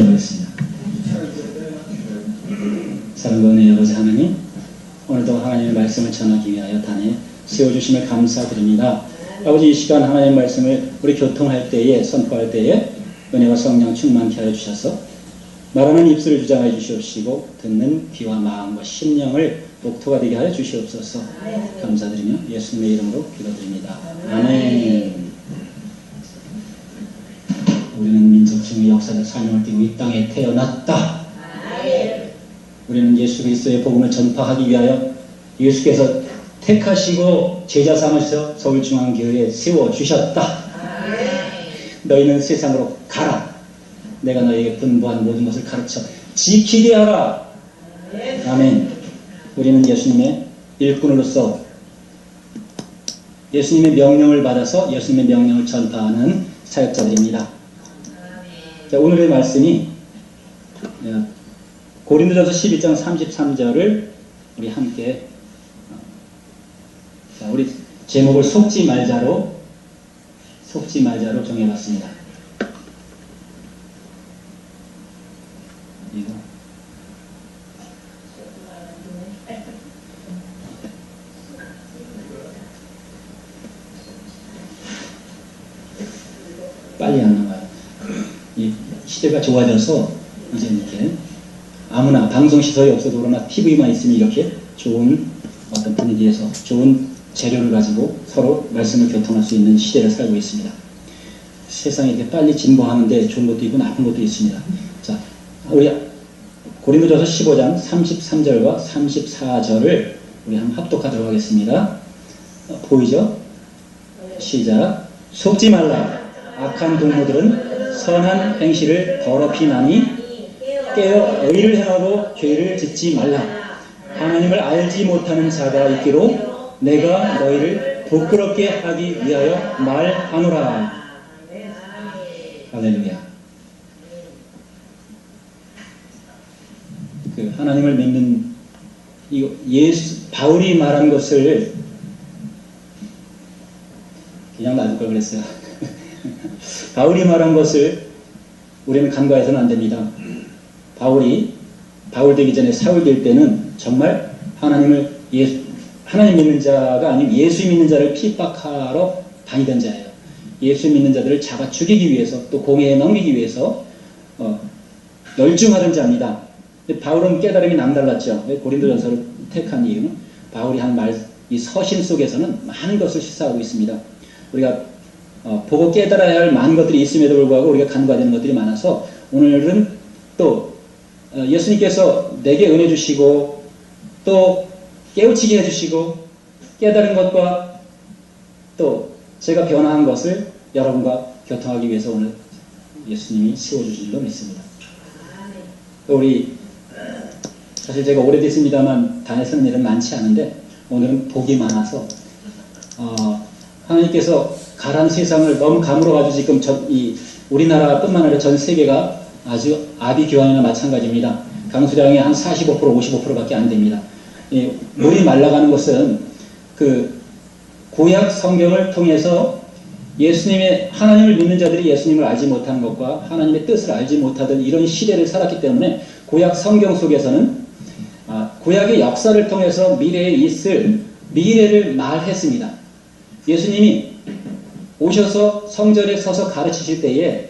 하겠습니다. 사랑과 은혜의 아버지 하나님, 오늘도 하나님의 말씀을 전하기 위하여 단에 세워주심을 감사드립니다. 아버지, 이 시간 하나님의 말씀을 우리 교통할 때에, 선포할 때에 은혜와 성령 충만케 하여 주셔서 말하는 입술을 주장하여 주시옵시고 듣는 귀와 마음과 심령을 목토가 되게 하여 주시옵소서. 감사드리며 예수님의 이름으로 기도드립니다. 아멘. 우리는 민족중의 역사적 사명을 띠고 이 땅에 태어났다. 우리는 예수 그리스도의 복음을 전파하기 위하여 예수께서 택하시고 제자 삼으셔서 서울중앙교회에 세워주셨다. 너희는 세상으로 가라. 내가 너희에게 분부한 모든 것을 가르쳐 지키게 하라. 아멘. 우리는 예수님의 일꾼으로서 예수님의 명령을 받아서 예수님의 명령을 전파하는 사역자들입니다. 자, 오늘의 말씀이 고린도전서 12장 33절을 우리 함께, 자, 우리 제목을 속지 말자로 정해봤습니다. 이거 빨리 안 나와요. 이 시대가 좋아져서 이제 이렇게 아무나 방송 시설이 없어도 그러나 TV만 있으면 이렇게 좋은 어떤 분위기에서 좋은 재료를 가지고 서로 말씀을 교통할 수 있는 시대를 살고 있습니다. 세상이 이렇게 빨리 진보하는데 좋은 것도 있고 나쁜 것도 있습니다. 자, 우리 고린도전서 15장 33절과 34절을 우리 한번 합독하도록 하겠습니다. 보이죠? 시작. 속지 말라. 악한 동무들은 선한 행실을 더럽히나니 깨어 의를 행하고 죄를 짓지 말라. 하나님을 알지 못하는 자가 있기로 내가 너희를 부끄럽게 하기 위하여 말하노라. 할렐루야. 그 하나님을 믿는 바울이 말한 것을 그냥 놔둘 걸 그랬어요. 바울이 말한 것을 우리는 간과해서는 안 됩니다. 바울 되기 전에 사울 될 때는 정말 하나님 믿는 자가 아닌 예수 믿는 자를 핍박하러 다니던 자예요. 예수 믿는 자들을 잡아 죽이기 위해서, 또 공회에 넘기기 위해서 열중하던 자입니다. 바울은 깨달음이 남달랐죠. 고린도전서를 택한 이유는 바울이 한 이 서신 속에서는 많은 것을 시사하고 있습니다. 우리가 보고 깨달아야 할 많은 것들이 있음에도 불구하고 우리가 간과되는 것들이 많아서 오늘은 또 예수님께서 내게 은혜 주시고 또 깨우치게 해주시고 깨달은 것과 또 제가 변화한 것을 여러분과 교통하기 위해서 오늘 예수님이 세워주신 줄로 믿습니다. 우리 사실 제가 오래됐습니다만 단에 서는 일은 많지 않은데 오늘은 복이 많아서 하나님께서 가란 세상을 너무 가물어가지고 지금 우리나라뿐만 아니라 전 세계가 아주 아비규환이나 마찬가지입니다. 강수량이 한 45%, 55%밖에 안 됩니다. 물이 말라가는 것은 그 구약 성경을 통해서 하나님을 믿는 자들이 예수님을 알지 못한 것과 하나님의 뜻을 알지 못하던 이런 시대를 살았기 때문에 구약 성경 속에서는 구약의 역사를 통해서 미래에 있을 미래를 말했습니다. 예수님이 오셔서 성전에 서서 가르치실 때에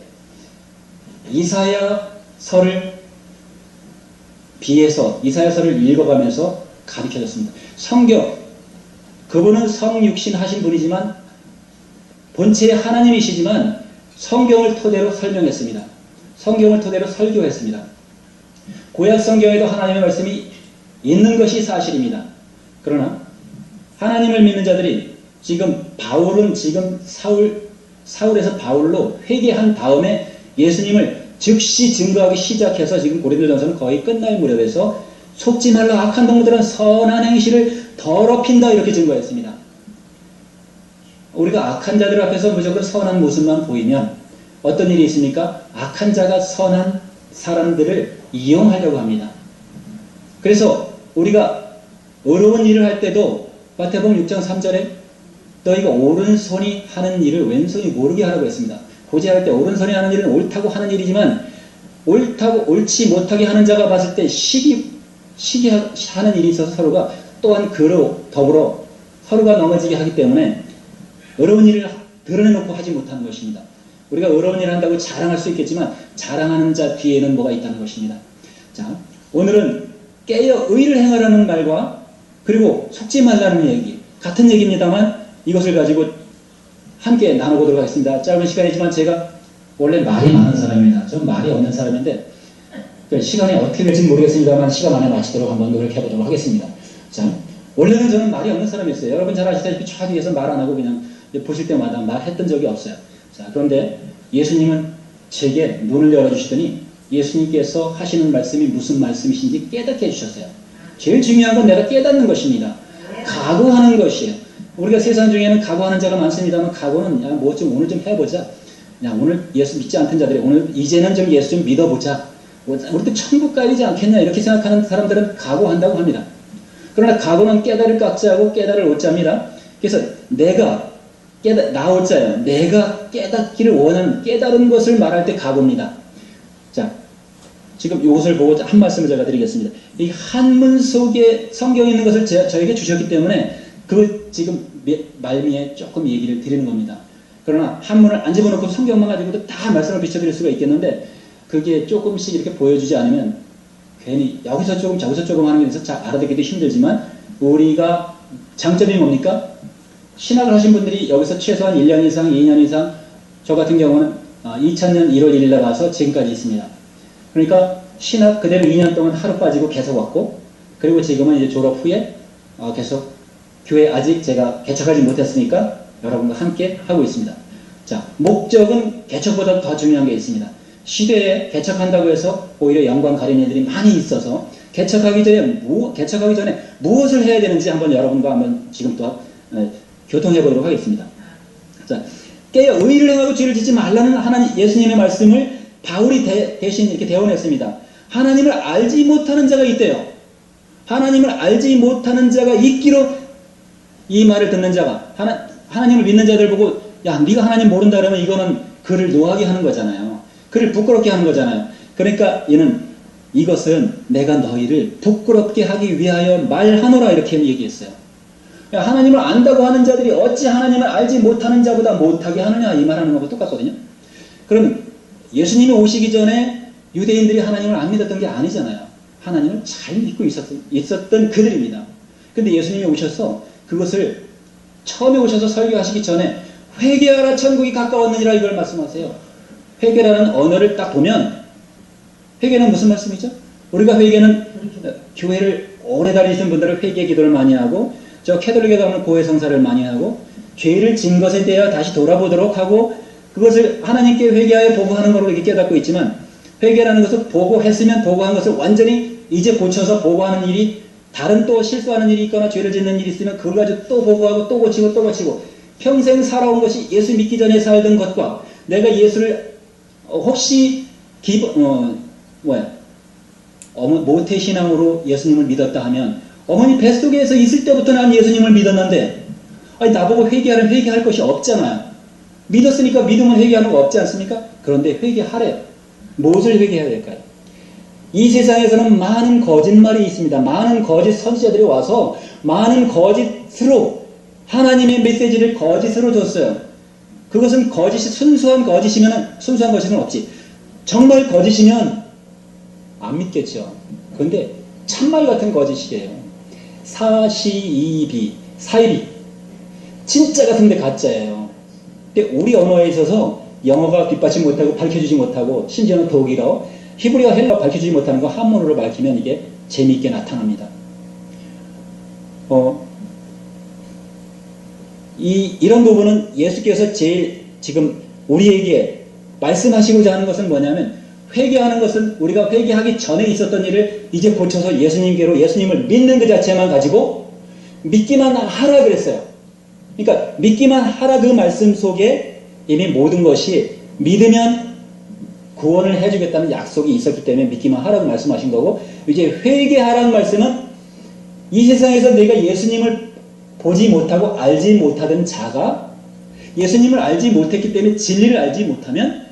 이사야서를 비해서 이사야서를 읽어가면서 가르쳐줬습니다. 성경, 그분은 성육신 하신 분이지만 본체 하나님이시지만 성경을 토대로 설명했습니다. 성경을 토대로 설교했습니다. 구약 성경에도 하나님의 말씀이 있는 것이 사실입니다. 그러나 하나님을 믿는 자들이 바울은 사울에서 바울로 회개한 다음에 예수님을 즉시 증거하기 시작해서 지금 고린도전서는 거의 끝날 무렵에서 속지 말라. 악한 동무들은 선한 행실을 더럽힌다. 이렇게 증거했습니다. 우리가 악한 자들 앞에서 무조건 선한 모습만 보이면 어떤 일이 있습니까? 악한 자가 선한 사람들을 이용하려고 합니다. 그래서 우리가 어려운 일을 할 때도 마태복음 6장 3절에 너희가 오른손이 하는 일을 왼손이 모르게 하라고 했습니다. 고지할 때 오른손이 하는 일은 옳다고 하는 일이지만 옳다고 옳지 못하게 하는 자가 봤을 때 시기하는 일이 있어서 서로가 또한 그로 더불어 서로가 넘어지게 하기 때문에 어려운 일을 드러내놓고 하지 못하는 것입니다. 우리가 어려운 일을 한다고 자랑할 수 있겠지만 자랑하는 자 뒤에는 뭐가 있다는 것입니다. 자, 오늘은 깨어 의를 행하라는 말과 그리고 속지 말라는 얘기, 같은 얘기입니다만 이것을 가지고 함께 나눠보도록 하겠습니다. 짧은 시간이지만 제가 원래 말이 많은 사람입니다. 좀 말이 없는 사람인데 시간이 어떻게 될지 모르겠습니다만 시간 안에 마치도록 한번 노력해보도록 하겠습니다. 자, 원래는 저는 말이 없는 사람이었어요. 여러분 잘 아시다시피 차 뒤에서 말 안 하고 그냥 보실 때마다 말했던 적이 없어요. 자, 그런데 예수님은 제게 눈을 열어주시더니 예수님께서 하시는 말씀이 무슨 말씀이신지 깨닫게 해주셨어요. 제일 중요한 건 내가 깨닫는 것입니다. 각오하는 것이에요. 우리가 세상 중에는 각오하는 자가 많습니다만 각오는 야, 뭐 좀 오늘 좀 해보자. 야, 오늘 예수 믿지 않던 자들이 오늘 이제는 좀 예수 좀 믿어보자. 우리도 천국 가야지 않겠냐 이렇게 생각하는 사람들은 각오한다고 합니다. 그러나 각오는 깨달을 깍자고 깨달을 오자입니다. 그래서 내가 나오자예요. 내가 깨닫기를 원하는 깨달은 것을 말할 때 각오입니다. 자, 지금 이것을 보고 한 말씀을 제가 드리겠습니다. 이 한문 속에 성경에 있는 것을 저에게 주셨기 때문에 그 지금 말미에 조금 얘기를 드리는 겁니다. 그러나 한문을 안 집어넣고 성경만 가지고도 다 말씀을 비춰드릴 수가 있겠는데 그게 조금씩 이렇게 보여주지 않으면 괜히 여기서 조금 저기서 조금 하는 게 있어서 잘 알아듣기도 힘들지만 우리가 장점이 뭡니까? 신학을 하신 분들이 여기서 최소한 1년 이상, 2년 이상 저 같은 경우는 2000년 1월 1일 날 와서 지금까지 있습니다. 그러니까 신학 그대로 2년 동안 하루 빠지고 계속 왔고 그리고 지금은 이제 졸업 후에 계속 교회 아직 제가 개척하지 못했으니까 여러분과 함께 하고 있습니다. 자, 목적은 개척보다 더 중요한 게 있습니다. 시대에 개척한다고 해서 오히려 영광 가리는 일들이 많이 있어서 개척하기 전에 무엇을 해야 되는지 한번 여러분과 한번 지금 또 교통해 보도록 하겠습니다. 자, 깨어 의를 행하고 죄를 짓지 말라는 하나님 예수님의 말씀을 바울이 대신 이렇게 대언했습니다. 하나님을 알지 못하는 자가 있대요. 하나님을 알지 못하는 자가 있기로 이 말을 듣는 자가 하나님을 믿는 자들 보고 야 네가 하나님 모른다 그러면 이거는 그를 노하게 하는 거잖아요. 그를 부끄럽게 하는 거잖아요. 그러니까 이것은 내가 너희를 부끄럽게 하기 위하여 말하노라 이렇게 얘기했어요. 하나님을 안다고 하는 자들이 어찌 하나님을 알지 못하는 자보다 못하게 하느냐 이 말하는 거하고 똑같거든요. 그러면 예수님이 오시기 전에 유대인들이 하나님을 안 믿었던 게 아니잖아요. 하나님을 잘 믿고 있었던 그들입니다. 근데 예수님이 오셔서 그것을 처음에 오셔서 설교하시기 전에 회개하라 천국이 가까웠느니라 이걸 말씀하세요. 회개라는 언어를 딱 보면 회개는 무슨 말씀이죠? 우리가 회개는 교회를 오래 다니신 분들은 회개 기도를 많이 하고 저 캐톨릭에 가면 고해 성사를 많이 하고 죄를 진 것에 대해 다시 돌아보도록 하고 그것을 하나님께 회개하여 보고하는 걸로 이렇게 깨닫고 있지만 회개라는 것은 보고했으면 보고한 것을 완전히 이제 고쳐서 보고하는 일이 다른 또 실수하는 일이 있거나 죄를 짓는 일이 있으면 그걸 가지고 또 보고하고 또 고치고 또 고치고 평생 살아온 것이 예수 믿기 전에 살던 것과 내가 예수를 혹시 모태신앙으로 예수님을 믿었다 하면 어머니 뱃속에서 있을 때부터 난 예수님을 믿었는데 아니 나보고 회개하면 회개할 것이 없잖아요. 믿었으니까 믿으면 회개하는 거 없지 않습니까? 그런데 회개하래요. 무엇을 회개해야 될까요? 이 세상에서는 많은 거짓말이 있습니다. 많은 거짓 선지자들이 와서 많은 거짓으로 하나님의 메시지를 거짓으로 줬어요. 그것은 거짓이 순수한 거짓이면 순수한 거짓은 없지. 정말 거짓이면 안 믿겠죠. 그런데 참말 같은 거짓이에요. 사시이비, 사이비. 진짜 같은데 가짜예요. 근데 우리 언어에 있어서 영어가 뒷받침 못하고 밝혀주지 못하고 심지어는 독일어, 히브리어, 헬라어 밝혀주지 못하는 거 한문으로 밝히면 이게 재미있게 나타납니다. 이런 부분은 예수께서 제일 지금 우리에게 말씀하시고자 하는 것은 뭐냐면 회개하는 것은 우리가 회개하기 전에 있었던 일을 이제 고쳐서 예수님께로 예수님을 믿는 그 자체만 가지고 믿기만 하라 그랬어요. 그러니까 믿기만 하라 그 말씀 속에 이미 모든 것이 믿으면 구원을 해주겠다는 약속이 있었기 때문에 믿기만 하라고 말씀하신 거고 이제 회개하라는 말씀은 이 세상에서 내가 예수님을 보지 못하고 알지 못하던 자가 예수님을 알지 못했기 때문에 진리를 알지 못하면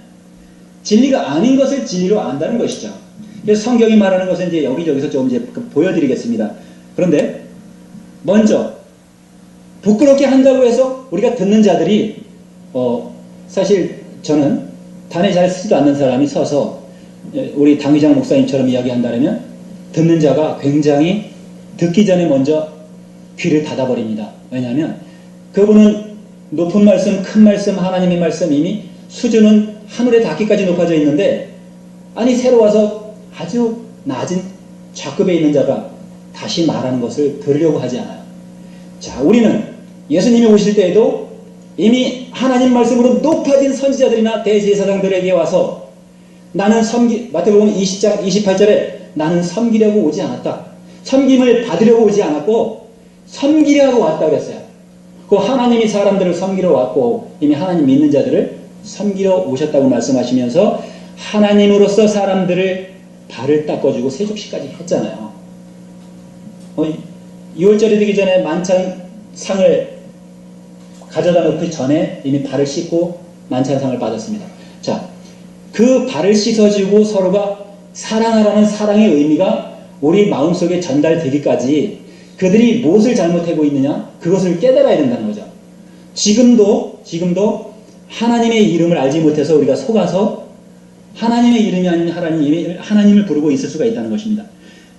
진리가 아닌 것을 진리로 안다는 것이죠. 그래서 성경이 말하는 것은 이제 여기저기서 좀 이제 보여드리겠습니다. 그런데 먼저 부끄럽게 한다고 해서 우리가 듣는 자들이 사실 저는 단에 잘 쓰지도 않는 사람이 서서 우리 당의장 목사님처럼 이야기한다면 듣는 자가 굉장히 듣기 전에 먼저 귀를 닫아버립니다. 왜냐하면 그분은 높은 말씀, 큰 말씀, 하나님의 말씀 이미 수준은 하늘에 닿기까지 높아져 있는데 아니 새로 와서 아주 낮은 좌급에 있는 자가 다시 말하는 것을 들으려고 하지 않아요. 자, 우리는 예수님이 오실 때에도 이미 하나님 말씀으로 높아진 선지자들이나 대제사장들에게 와서 나는 마태복음 20장 28절에 나는 섬기려고 오지 않았다. 섬김을 받으려고 오지 않았고 섬기려고 왔다 그랬어요. 그 하나님이 사람들을 섬기러 왔고 이미 하나님 믿는 자들을 섬기러 오셨다고 말씀하시면서 하나님으로서 사람들을 발을 닦아주고 세족식까지 했잖아요. 6월절이 되기 전에 만찬상을 가져다 놓기 전에 이미 발을 씻고 만찬상을 받았습니다. 자, 그 발을 씻어주고 서로가 사랑하라는 사랑의 의미가 우리 마음속에 전달되기까지 그들이 무엇을 잘못하고 있느냐 그것을 깨달아야 된다는 거죠. 지금도 하나님의 이름을 알지 못해서 우리가 속아서 하나님의 이름이 아닌 하나님을 부르고 있을 수가 있다는 것입니다.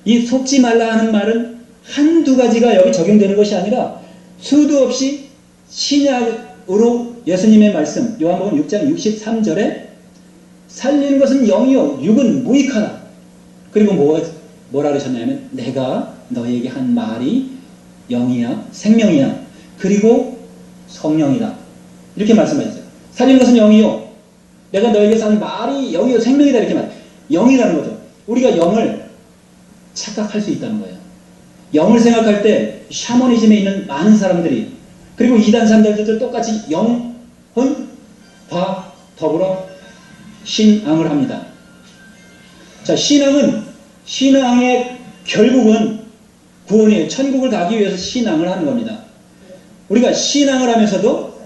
이 속지 말라 하는 말은 한두 가지가 여기 적용되는 것이 아니라 수도 없이 신약으로 예수님의 말씀 요한복음 6장 63절에 살리는 것은 영이요 육은 무익하다. 그리고 뭐라 그러셨냐면 내가 너희에게 한 말이 영이야 생명이야 그리고 성령이다. 이렇게 말씀하셨어요. 살리는 것은 영이요 내가 너희에게 한 말이 영이요 생명이다 이렇게 말. 영이라는 거죠. 우리가 영을 착각할 수 있다는 거예요. 영을 생각할 때 샤머니즘에 있는 많은 사람들이 그리고 이단 산들도 똑같이 영혼과 더불어 신앙을 합니다. 자, 신앙의 결국은 구원이에요. 천국을 가기 위해서 신앙을 하는 겁니다. 우리가 신앙을 하면서도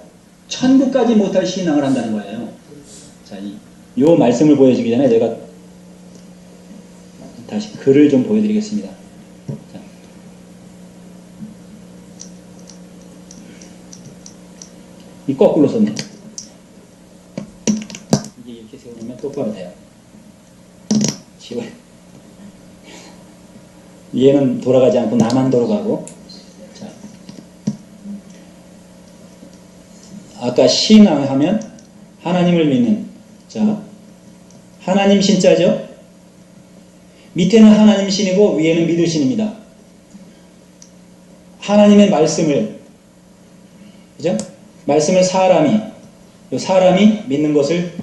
천국까지 못할 신앙을 한다는 거예요. 자, 이 말씀을 보여주기 전에 제가 다시 글을 좀 보여드리겠습니다. 자. 이 거꾸로 썼네. 이게 이렇게 세우면 똑바로 돼요. 지워. 얘는 돌아가지 않고 나만 돌아가고. 자. 아까 신앙하면 하나님을 믿는. 자, 하나님 신자죠. 밑에는 하나님 신이고 위에는 믿을 신입니다. 하나님의 말씀을, 그죠? 말씀을 사람이 믿는 것을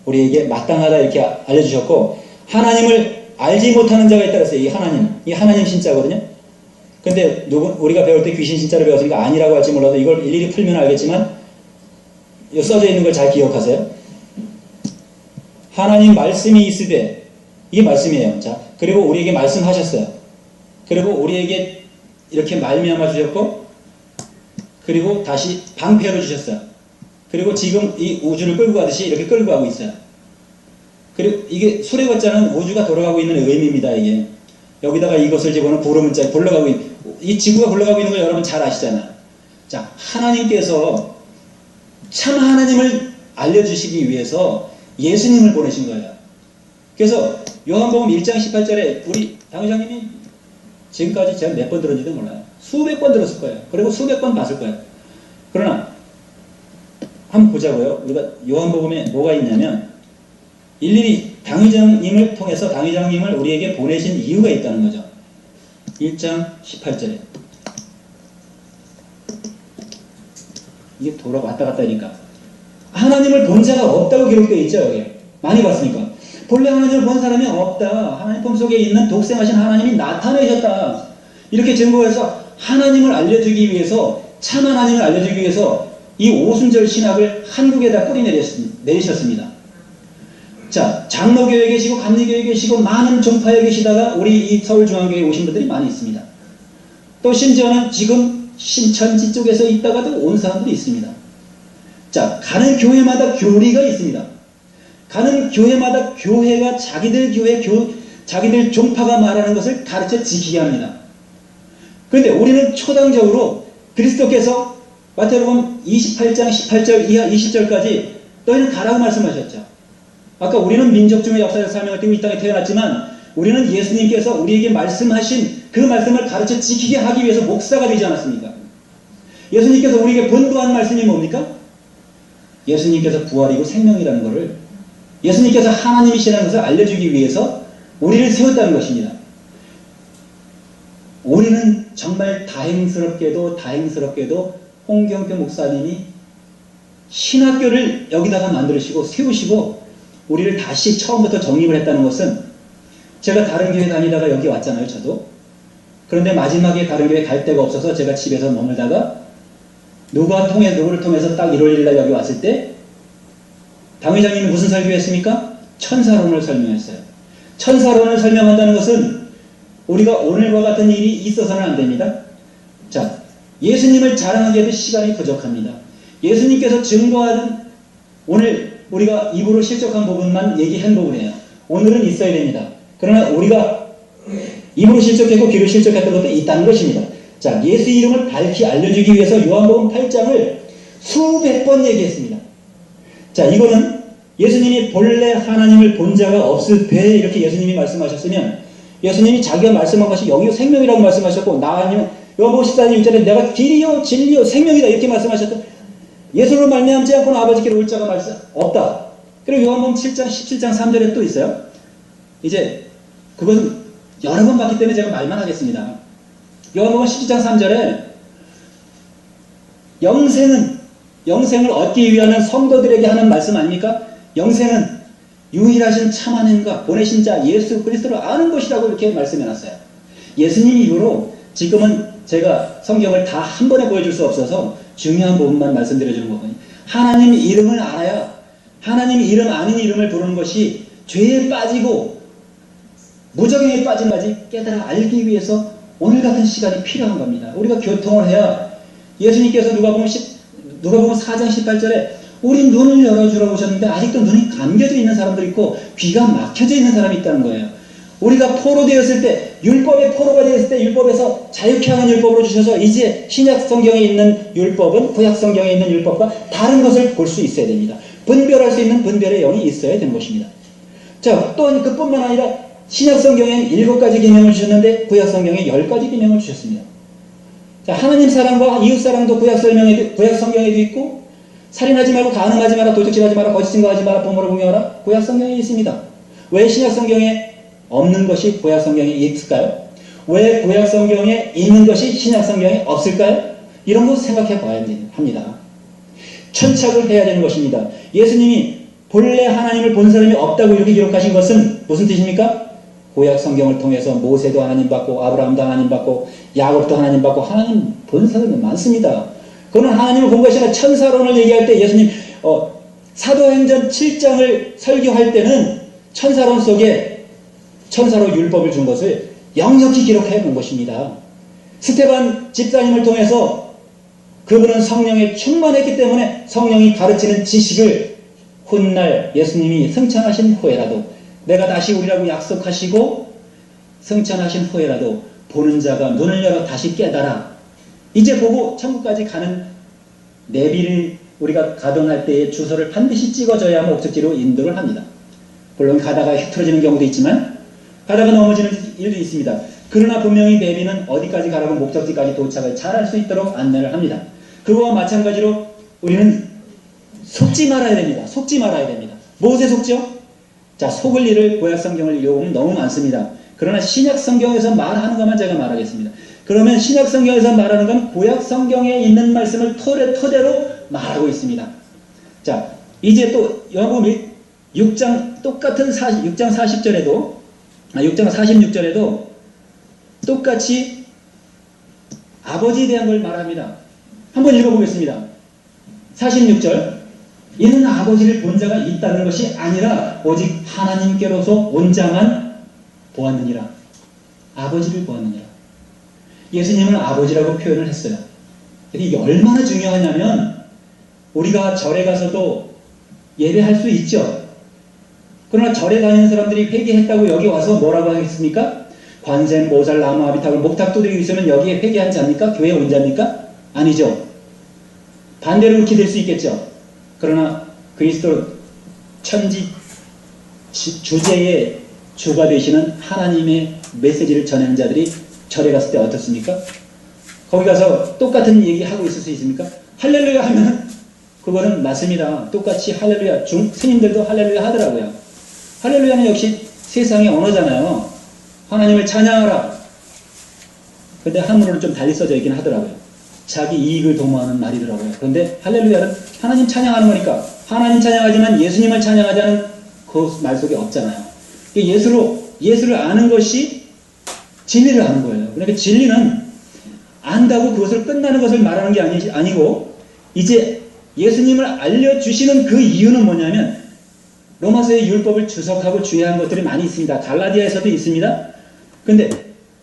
우리에게 마땅하다 이렇게 알려주셨고, 하나님을 알지 못하는 자가 있다 그랬어요. 이 하나님 신자거든요. 근데 우리가 배울 때 귀신 신자를 배웠으니까 아니라고 할지 몰라도 이걸 일일이 풀면 알겠지만 써져 있는 걸 잘 기억하세요. 하나님 말씀이 있으되, 이게 말씀이에요. 자, 그리고 우리에게 말씀하셨어요. 그리고 우리에게 이렇게 말미암아 주셨고, 그리고 다시 방패로 주셨어요. 그리고 지금 이 우주를 끌고 가듯이 이렇게 끌고 가고 있어요. 그리고 이게 수레걷자는 우주가 돌아가고 있는 의미입니다. 이게 여기다가 이것을 집어넣으면 구름자 굴러가고 이 지구가 굴러가고 있는 걸 여러분 잘 아시잖아요. 자, 하나님께서 참 하나님을 알려주시기 위해서 예수님을 보내신 거예요. 그래서 요한복음 1장 18절에 우리 당회장님이 지금까지 제가 몇 번 들었는지도 몰라요. 수백 번 들었을 거예요. 그리고 수백 번 봤을 거예요. 그러나 한번 보자고요. 우리가 요한복음에 뭐가 있냐면 일일이 당회장님을 통해서 당회장님을 우리에게 보내신 이유가 있다는 거죠. 1장 18절에 이게 왔다 갔다 하니까 하나님을 본 자가 없다고 기록되어 있죠. 여기 많이 봤으니까 본래 하나님을 본 사람이 없다. 하나님 품속에 있는 독생하신 하나님이 나타내셨다. 이렇게 증거해서 하나님을 알려주기 위해서, 참 하나님을 알려주기 위해서 이 오순절 신학을 한국에다 뿌리 내리셨습니다. 자, 장로교회에 계시고 감리교회에 계시고 많은 종파에 계시다가 우리 이 서울중앙교회에 오신 분들이 많이 있습니다. 또 심지어는 지금 신천지 쪽에서 있다가도 온 사람들이 있습니다. 자, 가는 교회마다 교리가 있습니다. 가는 교회마다 교회가 자기들 교회, 자기들 종파가 말하는 것을 가르쳐 지키게 합니다. 그런데 우리는 초당적으로 그리스도께서 마태복음 28장 18절 이하 20절까지 너희는 가라고 말씀하셨죠. 아까 우리는 민족 중의 역사적 사명을 띠고 이 땅에 태어났지만 우리는 예수님께서 우리에게 말씀하신 그 말씀을 가르쳐 지키게 하기 위해서 목사가 되지 않았습니까? 예수님께서 우리에게 본부한 말씀이 뭡니까? 예수님께서 부활이고 생명이라는 것을, 예수님께서 하나님이시라는 것을 알려주기 위해서 우리를 세웠다는 것입니다. 우리는 정말 다행스럽게도 홍경표 목사님이 신학교를 여기다가 만들으시고 세우시고 우리를 다시 처음부터 정립을 했다는 것은, 제가 다른 교회 다니다가 여기 왔잖아요, 저도. 그런데 마지막에 다른 교회 갈 데가 없어서 제가 집에서 머물다가 누구를 통해서 딱 1월 1일 날 여기 왔을 때 당 회장님이 무슨 설교했습니까? 천사론을 설명했어요. 천사론을 설명한다는 것은 우리가 오늘과 같은 일이 있어서는 안 됩니다. 자, 예수님을 자랑하기에도 시간이 부족합니다. 예수님께서 증거하는, 오늘 우리가 입으로 실족한 부분만 얘기한 부분이에요. 오늘은 있어야 됩니다. 그러나 우리가 입으로 실족했고 귀로 실족했던 것도 있다는 것입니다. 자, 예수 이름을 밝히 알려주기 위해서 요한복음 8장을 수백 번 얘기했습니다. 자, 이거는 예수님이 본래 하나님을 본 자가 없을 때 이렇게 예수님이 말씀하셨으면, 예수님이 자기가 말씀한 것이 영이요 생명이라고 말씀하셨고, 나 아니면 요한복음 14장 6절에 내가 길이요 진리요 생명이다 이렇게 말씀하셨던, 예수로 말미암지 않고는 아버지께로 올 자가 말씀 없다. 그리고 요한복음 7장 17장 3절에 또 있어요. 이제 그것은 여러 번 봤기 때문에 제가 말만 하겠습니다. 요한복음 17장 3절에 영생을 얻기 위한 성도들에게 하는 말씀 아닙니까? 영생은 유일하신 참 하나님과 보내신 자 예수 그리스도를 아는 것이라고 이렇게 말씀해놨어요. 예수님 이후로 지금은 제가 성경을 다 한 번에 보여줄 수 없어서 중요한 부분만 말씀드려주는 거거든요. 하나님 이름을 알아야, 하나님 이름 아닌 이름을 부르는 것이 죄에 빠지고 무적행에 빠진 까지 깨달아 알기 위해서 오늘 같은 시간이 필요한 겁니다. 우리가 교통을 해야, 예수님께서 누가복음 4장 18절에 우리 눈을 열어주라고 오셨는데 아직도 눈이 감겨져 있는 사람도 있고 귀가 막혀져 있는 사람이 있다는 거예요. 우리가 포로되었을 때, 율법의 포로가 되었을 때 율법에서 자유케 하는 율법으로 주셔서 이제 신약 성경에 있는 율법은 구약 성경에 있는 율법과 다른 것을 볼 수 있어야 됩니다. 분별할 수 있는 분별의 영이 있어야 되는 것입니다. 자, 또 그뿐만 아니라 신약 성경엔 7가지 계명을 주셨는데 구약 성경에 10가지 계명을 주셨습니다. 자, 하나님 사랑과 이웃 사랑도 구약 성경에도 있고, 살인하지 말고 간음하지 마라, 도적질하지 마라, 거짓 증거하지 마라, 부모를 공경하라, 구약 성경에 있습니다. 왜 신약 성경에 없는 것이 구약 성경에 있을까요? 왜 구약 성경에 있는 것이 신약 성경에 없을까요? 이런 거 생각해 봐야 합니다. 천착을 해야 되는 것입니다. 예수님이 본래 하나님을 본 사람이 없다고 이렇게 기록하신 것은 무슨 뜻입니까? 구약 성경을 통해서 모세도 하나님 받고 아브라함도 하나님 받고 야곱도 하나님 받고 하나님 본 사람이 많습니다. 그는 하나님을 본 것이 아니라 천사론을 얘기할 때 예수님 사도행전 7장을 설교할 때는 천사론 속에 천사로 율법을 준 것을 역력히 기록해 놓은 것입니다. 스테반 집사님을 통해서 그분은 성령에 충만했기 때문에 성령이 가르치는 지식을 훗날 예수님이 승천하신 후에라도, 내가 다시 오리라고 약속하시고 승천하신 후에라도 보는 자가 눈을 열어 다시 깨달아 이제 보고 천국까지 가는 내비를 우리가 가동할 때의 주소를 반드시 찍어줘야 목적지로 인도를 합니다. 물론 가다가 흐트러지는 경우도 있지만 가다가 넘어지는 일도 있습니다. 그러나 분명히 내비는 어디까지 가라고 목적지까지 도착을 잘할 수 있도록 안내를 합니다. 그거와 마찬가지로 우리는 속지 말아야 됩니다. 속지 말아야 됩니다. 무엇에 속죠? 자, 속을 일을 구약 성경을 읽어보면 너무 많습니다. 그러나 신약 성경에서 말하는 것만 제가 말하겠습니다. 그러면 신약 성경에서 말하는 건 구약 성경에 있는 말씀을 토대로 말하고 있습니다. 자, 이제 또 요한복음 6장 똑같은 6장 40절에도 6장 46절에도 똑같이 아버지에 대한 걸 말합니다. 한번 읽어보겠습니다. 46절, 이는 아버지를 본 자가 있다는 것이 아니라 오직 하나님께로서 온 자만 보았느니라. 아버지를 보았느니라. 예수님은 아버지라고 표현을 했어요. 이게 얼마나 중요하냐면 우리가 절에 가서도 예배할 수 있죠. 그러나 절에 다니는 사람들이 회개했다고 여기 와서 뭐라고 하겠습니까? 관세, 모살, 나무, 아비타불, 목탁 두드리고 있으면 여기에 회개한 자입니까? 교회에 온 자입니까? 아니죠. 반대로 그렇게 될 수 있겠죠. 그러나 그리스도 천지 주제의 주가 되시는 하나님의 메시지를 전하는 자들이 절에 갔을 때 어떻습니까? 거기 가서 똑같은 얘기하고 있을 수 있습니까? 할렐루야 하면 그거는 맞습니다. 똑같이 할렐루야, 스님들도 할렐루야 하더라고요. 할렐루야는 역시 세상의 언어잖아요. 하나님을 찬양하라. 근데 한문으로 좀 달리 써져 있긴 하더라고요. 자기 이익을 도모하는 말이더라고요. 그런데 할렐루야는 하나님 찬양하는 거니까 하나님 찬양하지만 예수님을 찬양하자는 그 말 속에 없잖아요. 예수를 아는 것이 진리를 아는 거예요. 그러니까 진리는 안다고 그것을 끝나는 것을 말하는 게 아니고 이제 예수님을 알려주시는 그 이유는 뭐냐면 로마서의 율법을 주석하고 주의한 것들이 많이 있습니다. 갈라디아에서도 있습니다. 근데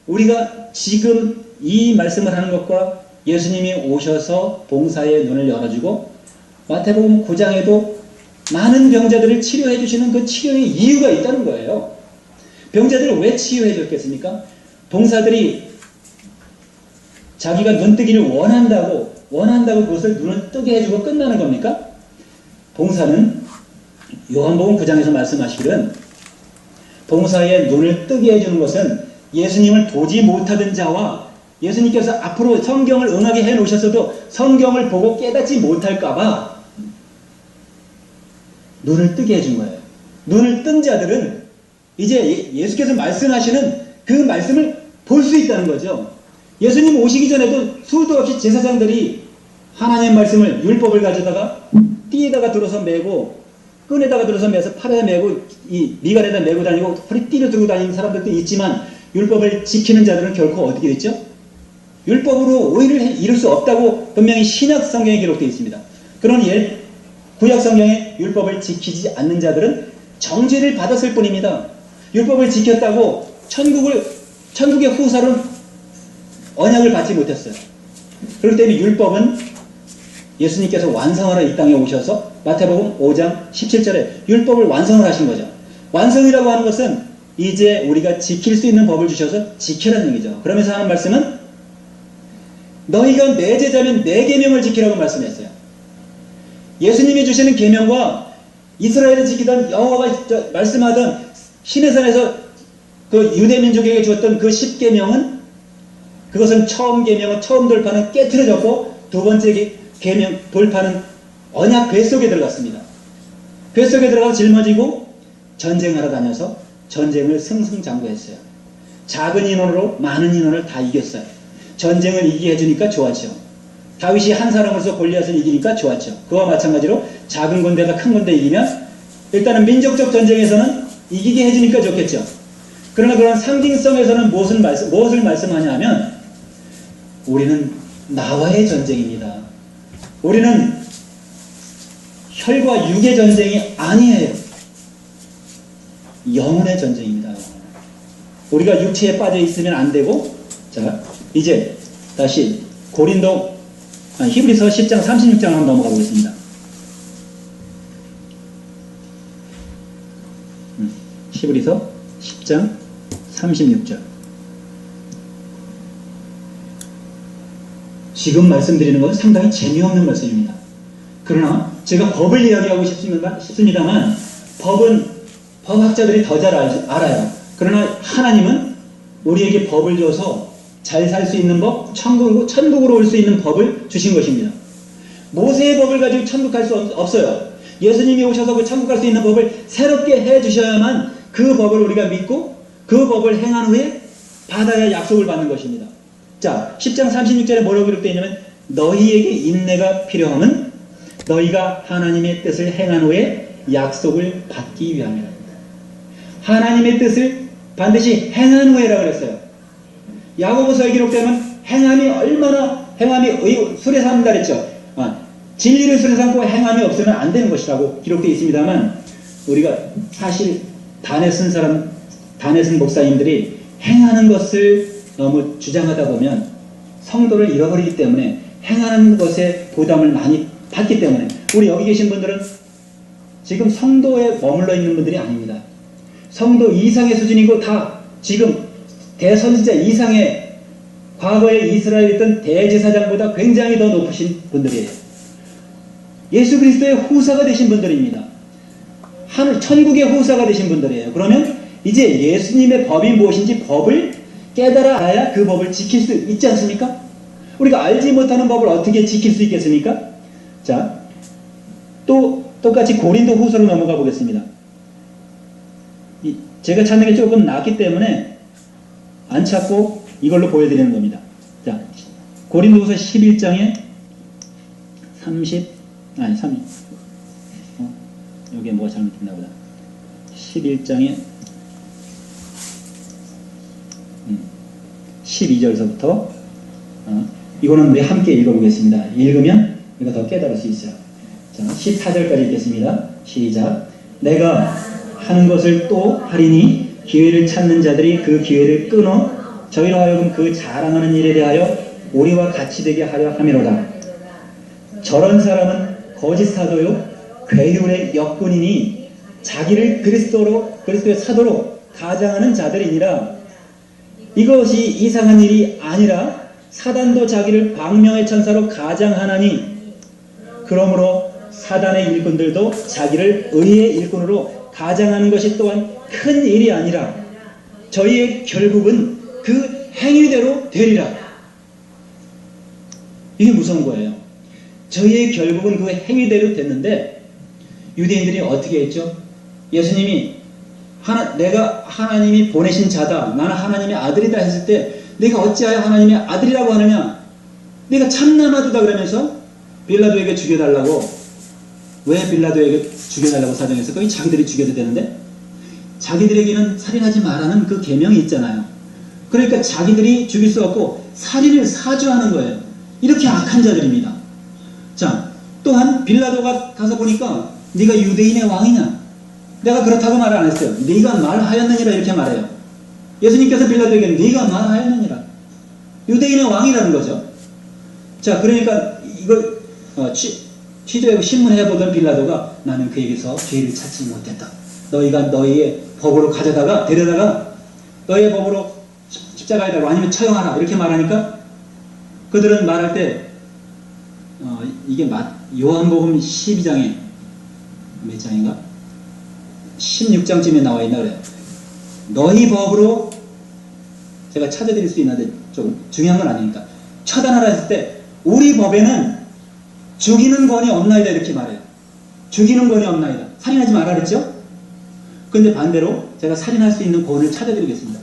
우리가 지금 이 말씀을 하는 것과 예수님이 오셔서 봉사의 눈을 열어주고 마태복음 9장에도 많은 병자들을 치료해 주시는 그 치료의 이유가 있다는 거예요. 병자들을 왜 치유해 줬겠습니까? 봉사들이 자기가 눈뜨기를 원한다고 그것을 눈을 뜨게 해주고 끝나는 겁니까? 봉사는 요한복음 9장에서 말씀하시기를 봉사의 눈을 뜨게 해주는 것은 예수님을 보지 못하던 자와 예수님께서 앞으로 성경을 응하게 해놓으셨어도 성경을 보고 깨닫지 못할까봐 눈을 뜨게 해준 거예요. 눈을 뜬 자들은 이제 예수께서 말씀하시는 그 말씀을 볼 수 있다는 거죠. 예수님 오시기 전에도 수도 없이 제사장들이 하나님의 말씀을 율법을 가져다가 띠에다가 들어서 메고 끈에다가 들어서 매서 팔에 메고 이 미갈에다 메고 다니고 허리띠를 들고 다니는 사람들도 있지만 율법을 지키는 자들은 결코 어떻게 됐죠? 율법으로 의를 이룰 수 없다고 분명히 신약 성경에 기록되어 있습니다. 그런 구약 성경에 율법을 지키지 않는 자들은 정죄를 받았을 뿐입니다. 율법을 지켰다고 천국의 후사로는 언약을 받지 못했어요. 그렇기 때문에 율법은 예수님께서 완성하러 이 땅에 오셔서 마태복음 5장 17절에 율법을 완성을 하신 거죠. 완성이라고 하는 것은 이제 우리가 지킬 수 있는 법을 주셔서 지키라는 얘기죠. 그러면서 하는 말씀은 너희가 내 제자면 내 계명을 지키라고 말씀했어요. 예수님이 주시는 계명과 이스라엘을 지키던 여호와가 말씀하던 시내산에서 그 유대민족에게 주었던 그 10계명은 그것은 처음 계명은 처음 돌파는 깨트려졌고 두 번째 계명 돌파는 언약 뱃속에 들어갔습니다. 뱃속에 들어가서 짊어지고 전쟁하러 다녀서 전쟁을 승승장구했어요. 작은 인원으로 많은 인원을 다 이겼어요. 전쟁을 이기게 해주니까 좋았죠. 다윗이 한 사람으로서 골리앗을 이기니까 좋았죠. 그와 마찬가지로 작은 군대가 큰 군대 이기면 일단은 민족적 전쟁에서는 이기게 해주니까 좋겠죠. 그러나 그런 상징성에서는 무엇을 말씀하냐 하면 우리는 나와의 전쟁입니다. 우리는 혈과 육의 전쟁이 아니에요. 영혼의 전쟁입니다. 우리가 육체에 빠져 있으면 안 되고, 자, 이제 다시 히브리서 10장 36장 한번 넘어가 보겠습니다. 히브리서 10장 36절. 지금 말씀드리는 것은 상당히 재미없는 말씀입니다. 그러나 제가 법을 이야기하고 싶습니다만 법은 법학자들이 더 잘 알아요. 그러나 하나님은 우리에게 법을 줘서 잘 살 수 있는 법, 천국으로 올 수 있는 법을 주신 것입니다. 모세의 법을 가지고 천국 갈 수 없어요. 예수님이 오셔서 그 천국 갈 수 있는 법을 새롭게 해주셔야만 그 법을 우리가 믿고 그 법을 행한 후에 받아야 약속을 받는 것입니다. 자, 10장 36절에 뭐라고 기록되어 있냐면 너희에게 인내가 필요함은 너희가 하나님의 뜻을 행한 후에 약속을 받기 위함이라. 하나님의 뜻을 반드시 행한 후에라고 그랬어요. 야고보서에 기록되면 행함이 술에 삼는다 그랬죠. 진리를 술에 삼고 행함이 없으면 안 되는 것이라고 기록되어 있습니다만 우리가 사실 단에 쓴 목사님들이 행하는 것을 너무 주장하다 보면 성도를 잃어버리기 때문에 행하는 것에 부담을 많이 받기 때문에 우리 여기 계신 분들은 지금 성도에 머물러 있는 분들이 아닙니다. 성도 이상의 수준이고 다 지금 대선지자 이상의 과거에 이스라엘에 있던 대제사장보다 굉장히 더 높으신 분들이에요. 예수 그리스도의 후사가 되신 분들입니다. 하늘 천국의 후사가 되신 분들이에요. 그러면 이제 예수님의 법이 무엇인지 법을 깨달아 알아야 그 법을 지킬 수 있지 않습니까? 우리가 알지 못하는 법을 어떻게 지킬 수 있겠습니까? 자, 또 똑같이 고린도 후서로 넘어가 보겠습니다. 제가 찾는 게 조금 낮기 때문에 안 찾고 이걸로 보여드리는 겁니다. 자, 고린도 후서 11장에 여기에 뭐가 잘못됐나 보다. 11장에 12절서부터 이거는 우리 함께 읽어보겠습니다. 읽으면 우리가 더 깨달을 수 있어요. 자, 14절까지 읽겠습니다. 시작. 내가 하는 것을 또 하리니 기회를 찾는 자들이 그 기회를 끊어 저희로 하여금 그 자랑하는 일에 대하여 우리와 같이 되게 하려 함이로다. 저런 사람은 거짓 사도요 괴율의 역군이니 자기를 그리스도의 사도로 가장하는 자들이니라. 이것이 이상한 일이 아니라 사단도 자기를 광명의 천사로 가장하나니 그러므로 사단의 일꾼들도 자기를 의의 일꾼으로 가장하는 것이 또한 큰 일이 아니라 저희의 결국은 그 행위대로 되리라. 이게 무서운 거예요. 저희의 결국은 그 행위대로 됐는데 유대인들이 어떻게 했죠? 예수님이 내가 하나님이 보내신 자다, 나는 하나님의 아들이다 했을 때 내가 어찌하여 하나님의 아들이라고 하느냐? 내가 참나마두다 그러면서 빌라도에게 죽여달라고. 왜 빌라도에게 죽여달라고 사정했어? 거기 자기들이 죽여도 되는데 자기들에게는 살인하지 말라는 그 계명이 있잖아요. 그러니까 자기들이 죽일 수 없고 살인을 사주하는 거예요. 이렇게 악한 자들입니다. 자, 또한 빌라도가 가서 보니까 네가 유대인의 왕이냐? 내가 그렇다고 말을 안 했어요. 네가 말하였느니라 이렇게 말해요. 예수님께서 빌라도에게 네가 말하였느니라. 유대인의 왕이라는 거죠. 자, 그러니까 이걸 취조하고 신문해보던 빌라도가 나는 그에게서 죄를 찾지 못했다. 너희가 너희의 법으로 데려다가 너희의 법으로 십자가에다가 아니면 처형하라 이렇게 말하니까 그들은 말할 때 이게 요한복음 12장에 몇 장인가? 16장쯤에 나와 있나 그래요. 너희 법으로 제가 찾아드릴 수 있는데 좀 중요한 건 아니니까 처단하라 했을 때 우리 법에는 죽이는 권이 없나이다 이렇게 말해요. 죽이는 권이 없나이다. 살인하지 말라 그랬죠? 근데 반대로 제가 살인할 수 있는 권을 찾아드리겠습니다.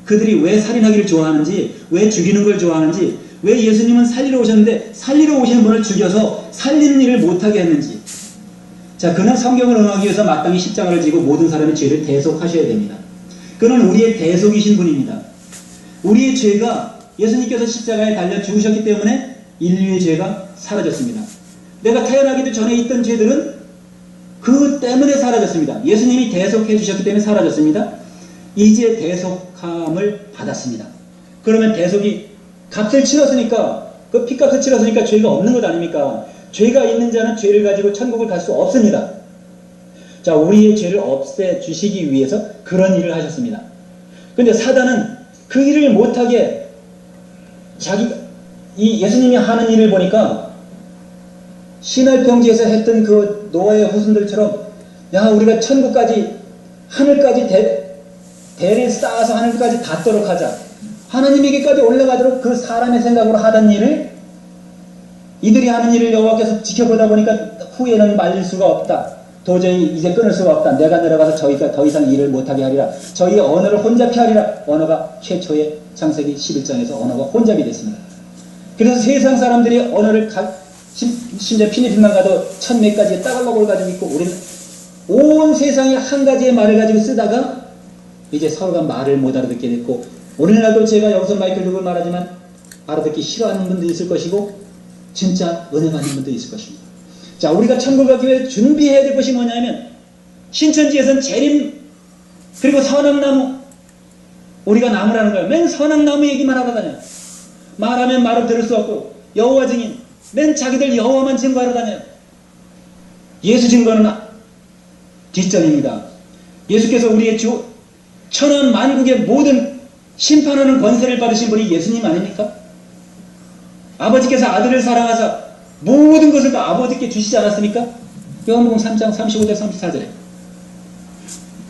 그들이 왜 살인하기를 좋아하는지, 왜 죽이는 걸 좋아하는지, 왜 예수님은 살리러 오셨는데 살리러 오시는 분을 죽여서 살리는 일을 못하게 했는지. 자, 그는 성경을 응하기 위해서 마땅히 십자가를 지고 모든 사람의 죄를 대속하셔야 됩니다. 그는 우리의 대속이신 분입니다. 우리의 죄가 예수님께서 십자가에 달려 죽으셨기 때문에 인류의 죄가 사라졌습니다. 내가 태어나기도 전에 있던 죄들은 그 때문에 사라졌습니다. 예수님이 대속해 주셨기 때문에 사라졌습니다. 이제 대속함을 받았습니다. 그러면 대속이 값을 치렀으니까, 그 핏값을 치렀으니까 죄가 없는 것 아닙니까? 죄가 있는 자는 죄를 가지고 천국을 갈 수 없습니다. 자, 우리의 죄를 없애주시기 위해서 그런 일을 하셨습니다. 근데 사단은 그 일을 못하게 이 예수님이 하는 일을 보니까 신할평지에서 했던 그 노아의 후손들처럼 야, 우리가 천국까지, 하늘까지 대를 쌓아서 하늘까지 닿도록 하자. 하나님에게까지 올라가도록 그 사람의 생각으로 하던 일을 이들이 하는 일을 여호와께서 지켜보다 보니까 후에는 말릴 수가 없다. 도저히 이제 끊을 수가 없다. 내가 내려가서 저희가 더 이상 일을 못하게 하리라. 저희의 언어를 혼잡케 하리라. 언어가 최초의 창세기 11장에서 언어가 혼잡이 됐습니다. 그래서 세상 사람들이 언어를 심지어 필리핀만 가도 1000몇 가지의 따갈로그를 가지고 있고 우리는 온 세상에 한 가지의 말을 가지고 쓰다가 이제 서로가 말을 못 알아듣게 됐고 오늘날도 제가 여기서 마이클 두고 말하지만 알아듣기 싫어하는 분도 있을 것이고 진짜 은혜 받는 분도 있을 것입니다. 자, 우리가 천국 가기 위해 준비해야 될 것이 뭐냐면 신천지에서는 재림 그리고 선악나무 우리가 나무라는 거예요. 맨 선악나무 얘기만 하러 다녀요. 말하면 말을 들을 수 없고 여호와 증인 맨 자기들 여호와만 증거하러 다녀요. 예수 증거는 뒷전입니다. 예수께서 우리의 주 천한 만국의 모든 심판하는 권세를 받으신 분이 예수님 아닙니까? 아버지께서 아들을 사랑하사 모든 것을 다 아버지께 주시지 않았습니까? 요한복음 3장 35절 34절에,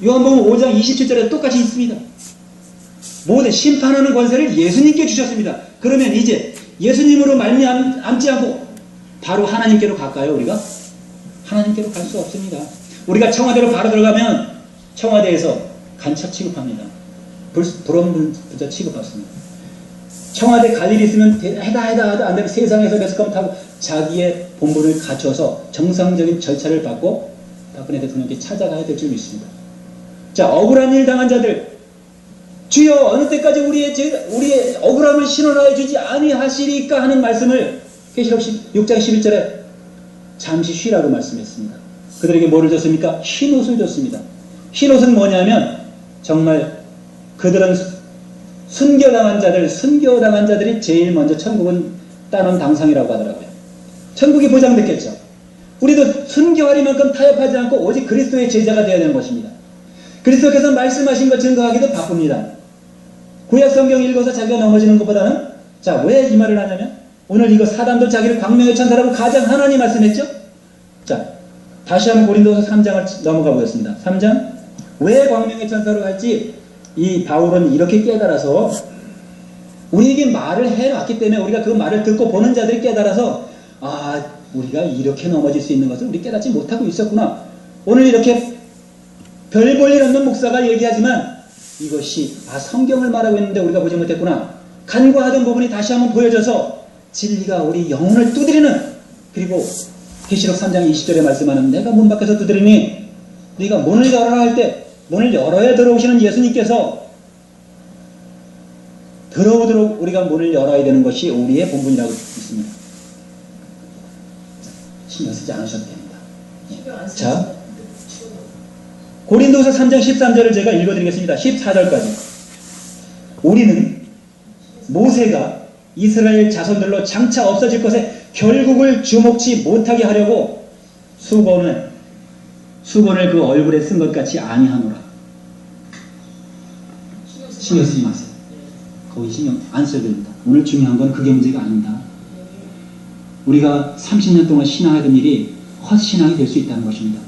요한복음 5장 27절에 똑같이 있습니다. 모든 심판하는 권세를 예수님께 주셨습니다. 그러면 이제 예수님으로 말미암지 않고 바로 하나님께로 갈까요? 우리가? 하나님께로 갈 수 없습니다. 우리가 청와대로 바로 들어가면 청와대에서 간첩 취급합니다. 불온 부자 취급받습니다. 청와대 갈 일이 있으면 해다 안 되면 세상에서 매스컴 타고 자기의 본분을 갖춰서 정상적인 절차를 받고 박근혜 대통령께 찾아가야 될 줄 믿습니다. 자, 억울한 일 당한 자들, 주여 어느 때까지 우리의 억울함을 신원하여 주지 아니하시리까 하는 말씀을 계시록 6장 11절에 잠시 쉬라고 말씀했습니다. 그들에게 뭐를 줬습니까? 흰옷을 줬습니다. 흰옷은 뭐냐면 정말 그들은 순교당한 자들이 제일 먼저 천국은 따놓은 당상이라고 하더라고요. 천국이 보장됐겠죠. 우리도 순교하리만큼 타협하지 않고 오직 그리스도의 제자가 되어야 되는 것입니다. 그리스도께서 말씀하신 것 증거하기도 바쁩니다. 구약 성경 읽어서 자기가 넘어지는 것보다는, 자, 왜 이 말을 하냐면 오늘 이거 사단도 자기를 광명의 천사라고 가장 하나님 말씀했죠. 자, 다시 한번 고린도서 3장을 넘어가 보겠습니다. 3장, 왜 광명의 천사로 할지 이 바울은 이렇게 깨달아서, 우리에게 말을 해놨기 때문에 우리가 그 말을 듣고 보는 자들이 깨달아서, 아, 우리가 이렇게 넘어질 수 있는 것을 우리 깨닫지 못하고 있었구나. 오늘 이렇게 별 볼 일 없는 목사가 얘기하지만 이것이 성경을 말하고 있는데 우리가 보지 못했구나. 간과하던 부분이 다시 한번 보여져서 진리가 우리 영혼을 두드리는, 그리고 계시록 3장 20절에 말씀하는 내가 문 밖에서 두드리니 네가 문을 열어라 할 때 문을 열어야 들어오시는 예수님께서 들어오도록 우리가 문을 열어야 되는 것이 우리의 본분이라고 믿습니다. 신경 쓰지 않으셔도 됩니다. 자, 고린도서 3장 13절을 제가 읽어드리겠습니다. 14절까지. 우리는 모세가 이스라엘 자손들로 장차 없어질 것에 결국을 주목치 못하게 하려고 수건을 그 얼굴에 쓴 것 같이 아니하노라. 신경 쓰지 마세요. 거의 신경 안 써야 됩니다. 오늘 중요한 건 그게 문제가 아닙니다. 우리가 30년 동안 신앙하던 일이 헛신앙이 될 수 있다는 것입니다.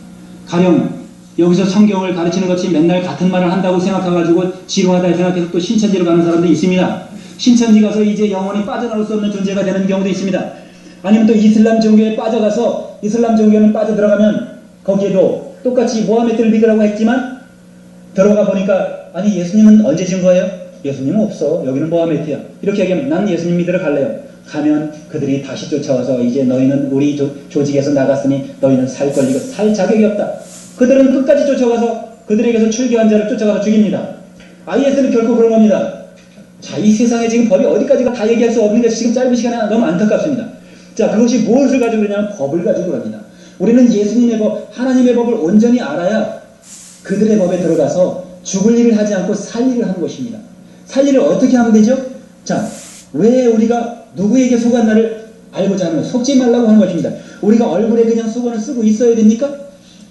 가령 여기서 성경을 가르치는 것이 맨날 같은 말을 한다고 생각해가지고 지루하다 생각해서 또 신천지로 가는 사람도 있습니다. 신천지 가서 이제 영원히 빠져나올 수 없는 존재가 되는 경우도 있습니다. 아니면 또 이슬람 종교에 빠져가서 이슬람 종교는 빠져들어가면 거기에도 똑같이 모하메드를 믿으라고 했지만 들어가 보니까 아니 예수님은 언제 진 거예요? 예수님은 없어. 여기는 모하메드야. 이렇게 얘기하면 난 예수님 믿으러 갈래요. 가면 그들이 다시 쫓아와서 이제 너희는 우리 조직에서 나갔으니 너희는 살 권리가 살 자격이 없다. 그들은 끝까지 쫓아가서 그들에게서 출교한 자를 쫓아가서 죽입니다. IS는 결코 그런 겁니다. 자, 이 세상에 지금 법이 어디까지가 다 얘기할 수 없는데 지금 짧은 시간에 너무 안타깝습니다. 자, 그것이 무엇을 가지고 그러냐면 법을 가지고 그럽니다. 우리는 예수님의 법, 하나님의 법을 온전히 알아야 그들의 법에 들어가서 죽을 일을 하지 않고 살 일을 하는 것입니다. 살 일을 어떻게 하면 되죠? 자, 왜 우리가 누구에게 속았나를 알고자 하는 것, 속지 말라고 하는 것입니다. 우리가 얼굴에 그냥 수건을 쓰고 있어야 됩니까?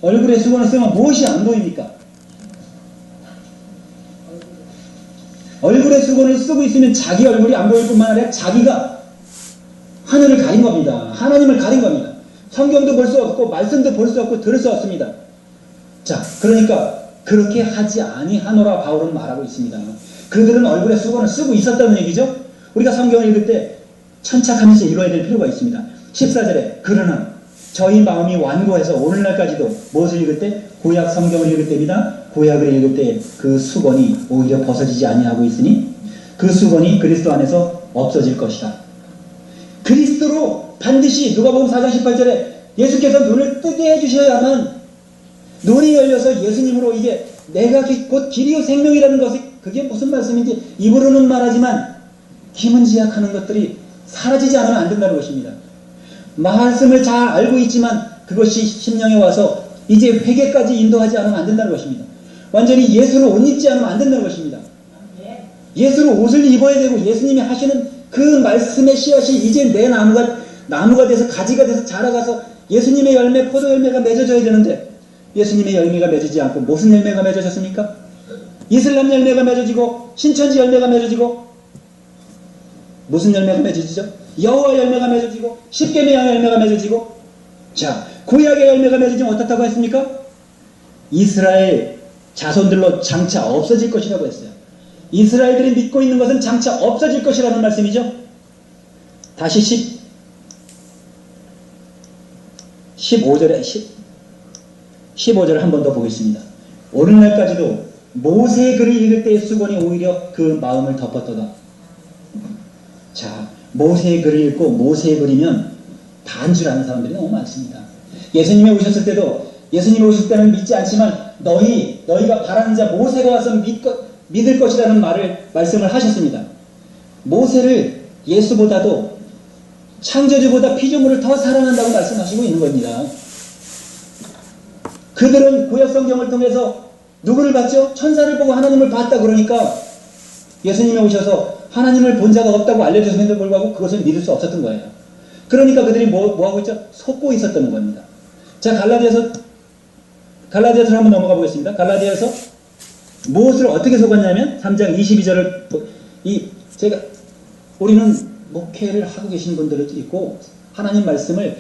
얼굴에 수건을 쓰면 무엇이 안 보입니까? 얼굴에 수건을 쓰고 있으면 자기 얼굴이 안 보일 뿐만 아니라 자기가 하늘을 가린 겁니다. 하나님을 가린 겁니다. 성경도 볼 수 없고 말씀도 볼 수 없고 들을 수 없습니다. 자, 그러니까 그렇게 하지 아니하노라 바울은 말하고 있습니다. 그들은 얼굴에 수건을 쓰고 있었다는 얘기죠. 우리가 성경을 읽을 때 천착하면서 읽어야 될 필요가 있습니다. 14절에 그러나 저희 마음이 완고해서 오늘날까지도 무엇을 읽을 때? 구약 성경을 읽을 때입니다. 구약을 읽을 때 그 수건이 오히려 벗어지지 아니하고 있으니 그 수건이 그리스도 안에서 없어질 것이다. 그리스도로 반드시 누가복음 4장 18절에 예수께서 눈을 뜨게 해주셔야만 눈이 열려서 예수님으로 이게 내가 곧 길이요 생명이라는 것이 그게 무슨 말씀인지 입으로는 말하지만 기문지약하는 것들이 사라지지 않으면 안 된다는 것입니다. 말씀을 잘 알고 있지만 그것이 심령에 와서 이제 회개까지 인도하지 않으면 안 된다는 것입니다. 완전히 예수로 옷 입지 않으면 안 된다는 것입니다. 예수로 옷을 입어야 되고 예수님이 하시는 그 말씀의 씨앗이 이제 내 나무가 돼서 가지가 돼서 자라가서 예수님의 열매, 포도 열매가 맺어져야 되는데 예수님의 열매가 맺어지지 않고 무슨 열매가 맺어졌습니까? 이슬람 열매가 맺어지고 신천지 열매가 맺어지고 무슨 열매가 맺어지죠? 여호와 열매가 맺어지고 십계명 열매가 맺어지고 자 구약의 열매가 맺어지면 어떻다고 했습니까? 이스라엘 자손들로 장차 없어질 것이라고 했어요. 이스라엘들이 믿고 있는 것은 장차 없어질 것이라는 말씀이죠. 다시 15절에 한 번 더 보겠습니다. 오늘날까지도 모세의 글을 읽을 때의 수건이 오히려 그 마음을 덮었도다. 자, 모세의 글을 읽고 모세의 글이면 반줄 아는 사람들이 너무 많습니다. 예수님이 오셨을 때도 예수님이 오셨을 때는 믿지 않지만 너희가 바라는 자 모세가 와서 믿을 것이라는 말씀을 하셨습니다. 모세를 예수보다도 창조주보다 피조물을 더 사랑한다고 말씀하시고 있는 겁니다. 그들은 구약 성경을 통해서 누구를 봤죠? 천사를 보고 하나님을 봤다 그러니까 예수님이 오셔서 하나님을 본 자가 없다고 알려주셨는데도 불구하고 그것을 믿을 수 없었던 거예요. 그러니까 그들이 뭐 하고 있죠? 속고 있었던 겁니다. 자, 갈라디아서로 한번 넘어가 보겠습니다. 갈라디아서 무엇을 어떻게 속았냐면 3장 22절을 우리는 목회를 하고 계신 분들도 있고 하나님 말씀을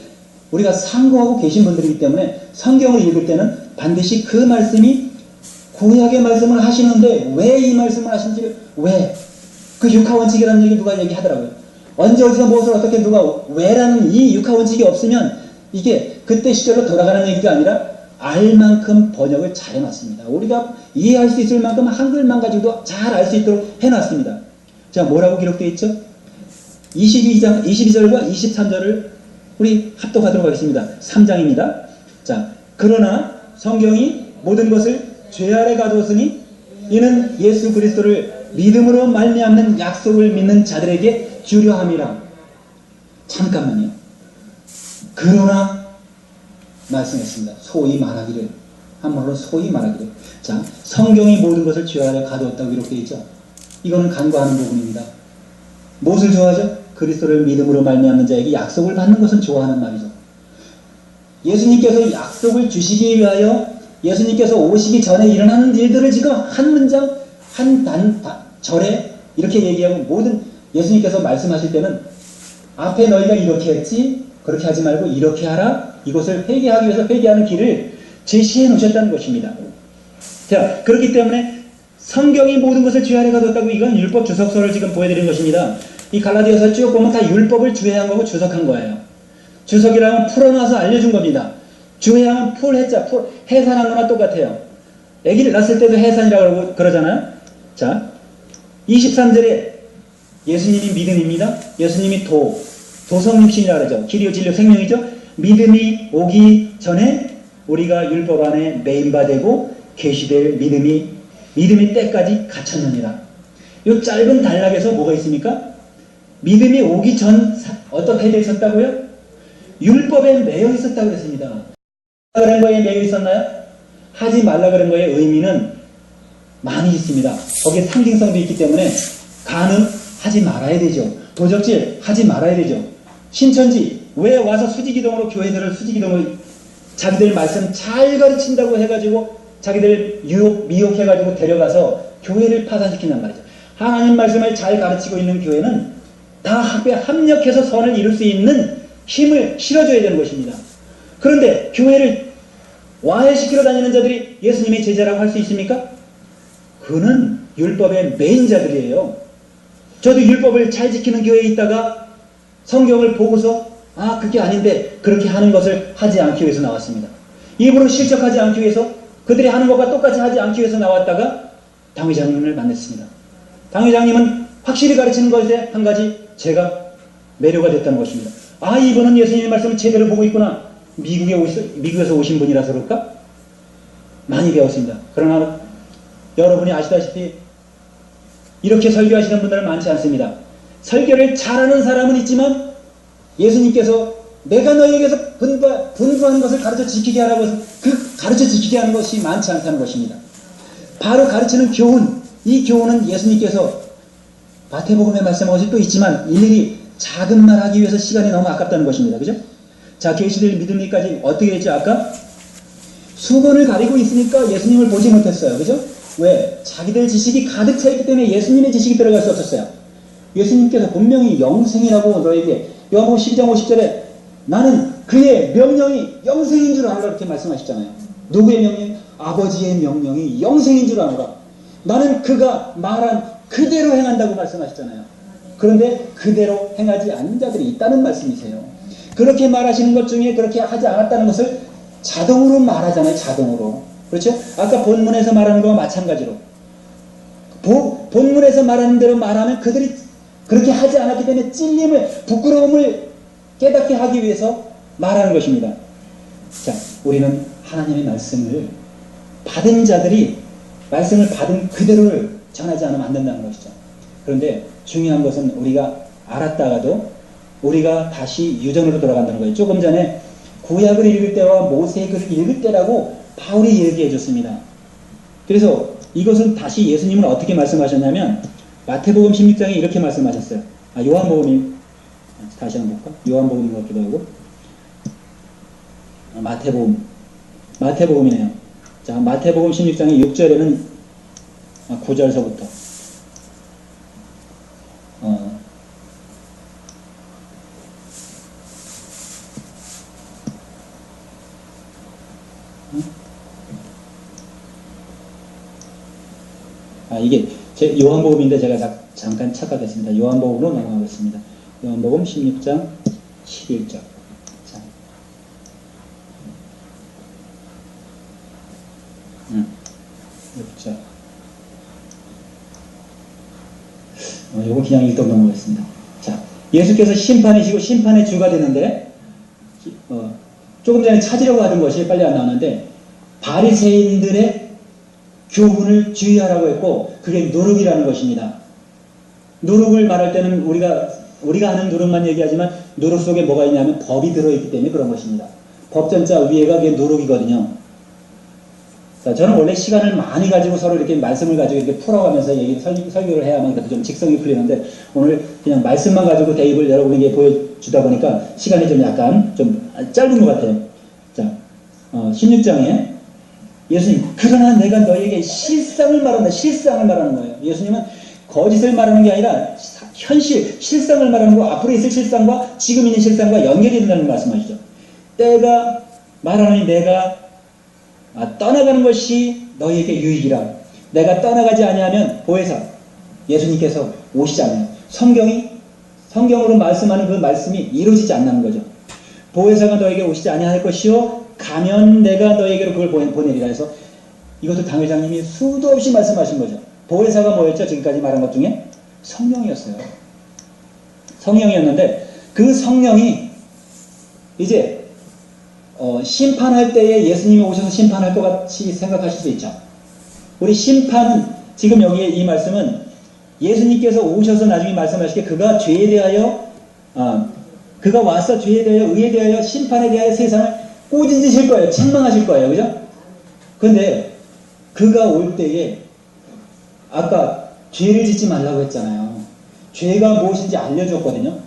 우리가 상고하고 계신 분들이기 때문에 성경을 읽을 때는 반드시 그 말씀이 구약의 말씀을 하시는데 왜 이 말씀을 하시는지 그 육하원칙이라는 얘기 누가 얘기하더라고요. 언제 어디서 무엇을 어떻게 누가 왜라는 이 육하원칙이 없으면 이게 그때 시절로 돌아가는 얘기가 아니라 알 만큼 번역을 잘 해놨습니다. 우리가 이해할 수 있을 만큼 한글만 가지고도 잘 알 수 있도록 해놨습니다. 자, 뭐라고 기록되어 있죠? 22절과 23절을 우리 합독하도록 하겠습니다. 3장입니다. 자, 그러나 성경이 모든 것을 죄 아래 가두었으니 이는 예수 그리스도를 믿음으로 말미암는 약속을 믿는 자들에게 주려 함이라. 잠깐만요. 그러나 말씀했습니다. 소위 말하기를. 한번로 소위 말하기를. 자, 성경이 모든 것을 죄 아래 가두었다고 기록되어 있죠. 이거는 간과하는 부분입니다. 무엇을 좋아하죠? 그리스도를 믿음으로 말미암는 자에게 약속을 받는 것은 좋아하는 말이죠. 예수님께서 약속을 주시기 위하여 예수님께서 오시기 전에 일어나는 일들을 지금 한 문장, 한 절에 이렇게 얘기하고 모든 예수님께서 말씀하실 때는 앞에 너희가 이렇게 했지 그렇게 하지 말고 이렇게 하라. 이것을 회개하기 위해서 회개하는 길을 제시해 놓으셨다는 것입니다. 자, 그렇기 때문에 성경이 모든 것을 죄 아래 가뒀다고 이건 율법 주석서를 지금 보여드리는 것입니다. 이 갈라디아서 쭉 보면 다 율법을 주해한 거고 주석한 거예요. 주석이라면 풀어놔서 알려준 겁니다. 주해하면 해산한 거나 똑같아요. 아기를 낳았을 때도 해산이라고 그러잖아요. 자, 23절에 예수님이 믿음입니다. 예수님이 도성육신이라고 그러죠. 길이요 진리요 생명이죠. 믿음이 오기 전에 우리가 율법 안에 메인바되고 계시될 믿음이 때까지 갇혔느니라. 이 짧은 단락에서 뭐가 있습니까? 믿음이 오기 전 어떻게 되어 있었다고요? 율법에 매여 있었다고 했습니다. 그런 거에 매여 있었나요? 하지 말라 그런 거의 의미는 많이 있습니다. 거기에 상징성도 있기 때문에 간음 하지 말아야 되죠. 도적질 하지 말아야 되죠. 신천지 왜 와서 수지기동으로 교회들을 수지기동을 자기들 말씀 잘 가르친다고 해가지고 자기들 미혹해가지고 데려가서 교회를 파산시킨단 말이죠. 하나님 말씀을 잘 가르치고 있는 교회는 다 합력해서 선을 이룰 수 있는 힘을 실어줘야 되는 것입니다. 그런데 교회를 와해시키러 다니는 자들이 예수님의 제자라고 할 수 있습니까? 그는 율법의 매인자들이에요. 저도 율법을 잘 지키는 교회에 있다가 성경을 보고서 그게 아닌데 그렇게 하는 것을 하지 않기 위해서 나왔습니다. 입으로 실적하지 않기 위해서 그들이 하는 것과 똑같이 하지 않기 위해서 나왔다가 당회장님을 만났습니다. 당회장님은 확실히 가르치는 것에 한 가지 제가 매료가 됐다는 것입니다. 이분은 예수님의 말씀을 제대로 보고 있구나. 미국에서 오신 분이라서 그럴까? 많이 배웠습니다. 그러나 여러분이 아시다시피 이렇게 설교하시는 분들은 많지 않습니다. 설교를 잘하는 사람은 있지만 예수님께서 내가 너희에게서 분부한 것을 가르쳐 지키게 하라고 해서 그 가르쳐 지키게 하는 것이 많지 않다는 것입니다. 바로 가르치는 교훈, 이 교훈은 예수님께서 마태복음에 말씀한 것이 또 있지만 일일이 작은 말 하기 위해서 시간이 너무 아깝다는 것입니다. 그죠? 자, 계시될 믿음이까지 어떻게 했죠? 아까 수건을 가리고 있으니까 예수님을 보지 못했어요. 그죠? 왜? 자기들 지식이 가득 차 있기 때문에 예수님의 지식이 들어갈 수 없었어요. 예수님께서 분명히 영생이라고 너에게 요한복음 12장 50절에 나는 그의 명령이 영생인 줄 아노라 이렇게 말씀하셨잖아요. 누구의 명령? 아버지의 명령이 영생인 줄 아노라. 나는 그가 말한 그대로 행한다고 말씀하셨잖아요. 그런데 그대로 행하지 않는 자들이 있다는 말씀이세요. 그렇게 말하시는 것 중에 그렇게 하지 않았다는 것을 자동으로 말하잖아요. 자동으로. 그렇죠? 아까 본문에서 말하는 거와 마찬가지로 본문에서 말하는 대로 말하면 그들이 그렇게 하지 않았기 때문에 찔림을, 부끄러움을 깨닫게 하기 위해서 말하는 것입니다. 자, 우리는 하나님의 말씀을 받은 자들이 말씀을 받은 그대로를 전하지 않으면 안 된다는 것이죠. 그런데 중요한 것은 우리가 알았다가도 우리가 다시 유전으로 돌아간다는 거예요. 조금 전에 구약을 읽을 때와 모세글을 읽을 때라고 바울이 얘기해 줬습니다. 그래서 이것은 다시 예수님은 어떻게 말씀하셨냐면 마태복음 16장에 이렇게 말씀하셨어요. 요한복음이 다시 한번 볼까? 요한복음인 것 같기도 하고 마태복음이네요. 자, 마태복음 16장의 6절에는 9절서부터 이게 제 요한복음인데 제가 잠깐 착각했습니다. 요한복음으로 넘어가겠습니다. 요한복음 16장 11절. 자. 6절. 요거 그냥 읽고 넘어가겠습니다. 자, 예수께서 심판이시고 심판의 주가 되는데 조금 전에 찾으려고 하던 것이 빨리 안 나오는데 바리새인들의 교훈을 주의하라고 했고 그게 누룩이라는 것입니다. 누룩을 말할 때는 우리가 아는 누룩만 얘기하지만 누룩 속에 뭐가 있냐면 법이 들어있기 때문에 그런 것입니다. 법전자 위에가 그게 누룩이거든요. 자, 저는 원래 시간을 많이 가지고 서로 이렇게 말씀을 가지고 이렇게 풀어가면서 설교를 해야만 그래도 좀 직성이 풀리는데 오늘 그냥 말씀만 가지고 대입을 여러분에게 보여주다 보니까 시간이 좀 약간 좀 짧은 것 같아요. 자, 16장에 예수님, 그러나 내가 너에게 실상을 말한다. 실상을 말하는 거예요. 예수님은 거짓을 말하는 게 아니라 현실, 실상을 말하는 거, 앞으로 있을 실상과 지금 있는 실상과 연결이 된다는 말씀하시죠. 때가 말하니 내가 떠나가는 것이 너희에게 유익이라. 내가 떠나가지 아니하면 보혜사, 예수님께서 오시지 않아요. 성경으로 말씀하는 그 말씀이 이루어지지 않는 거죠. 보혜사가 너에게 오시지 아니할 것이요 가면 내가 너에게로 그걸 보내리라 해서 이것도 당회장님이 수도 없이 말씀하신 거죠. 보혜사가 뭐였죠? 지금까지 말한 것 중에 성령이었어요. 성령이었는데 그 성령이 이제 심판할 때에 예수님이 오셔서 심판할 것 같이 생각하실 수 있죠. 우리 심판은 지금 여기에 이 말씀은 예수님께서 오셔서 나중에 말씀하시기에 그가 죄에 대하여 그가 와서 죄에 대하여 의에 대하여 심판에 대하여 세상을 꼬집으실 거예요. 책망하실 거예요. 그죠? 그런데 그가 올 때에 아까 죄를 짓지 말라고 했잖아요. 죄가 무엇인지 알려줬거든요.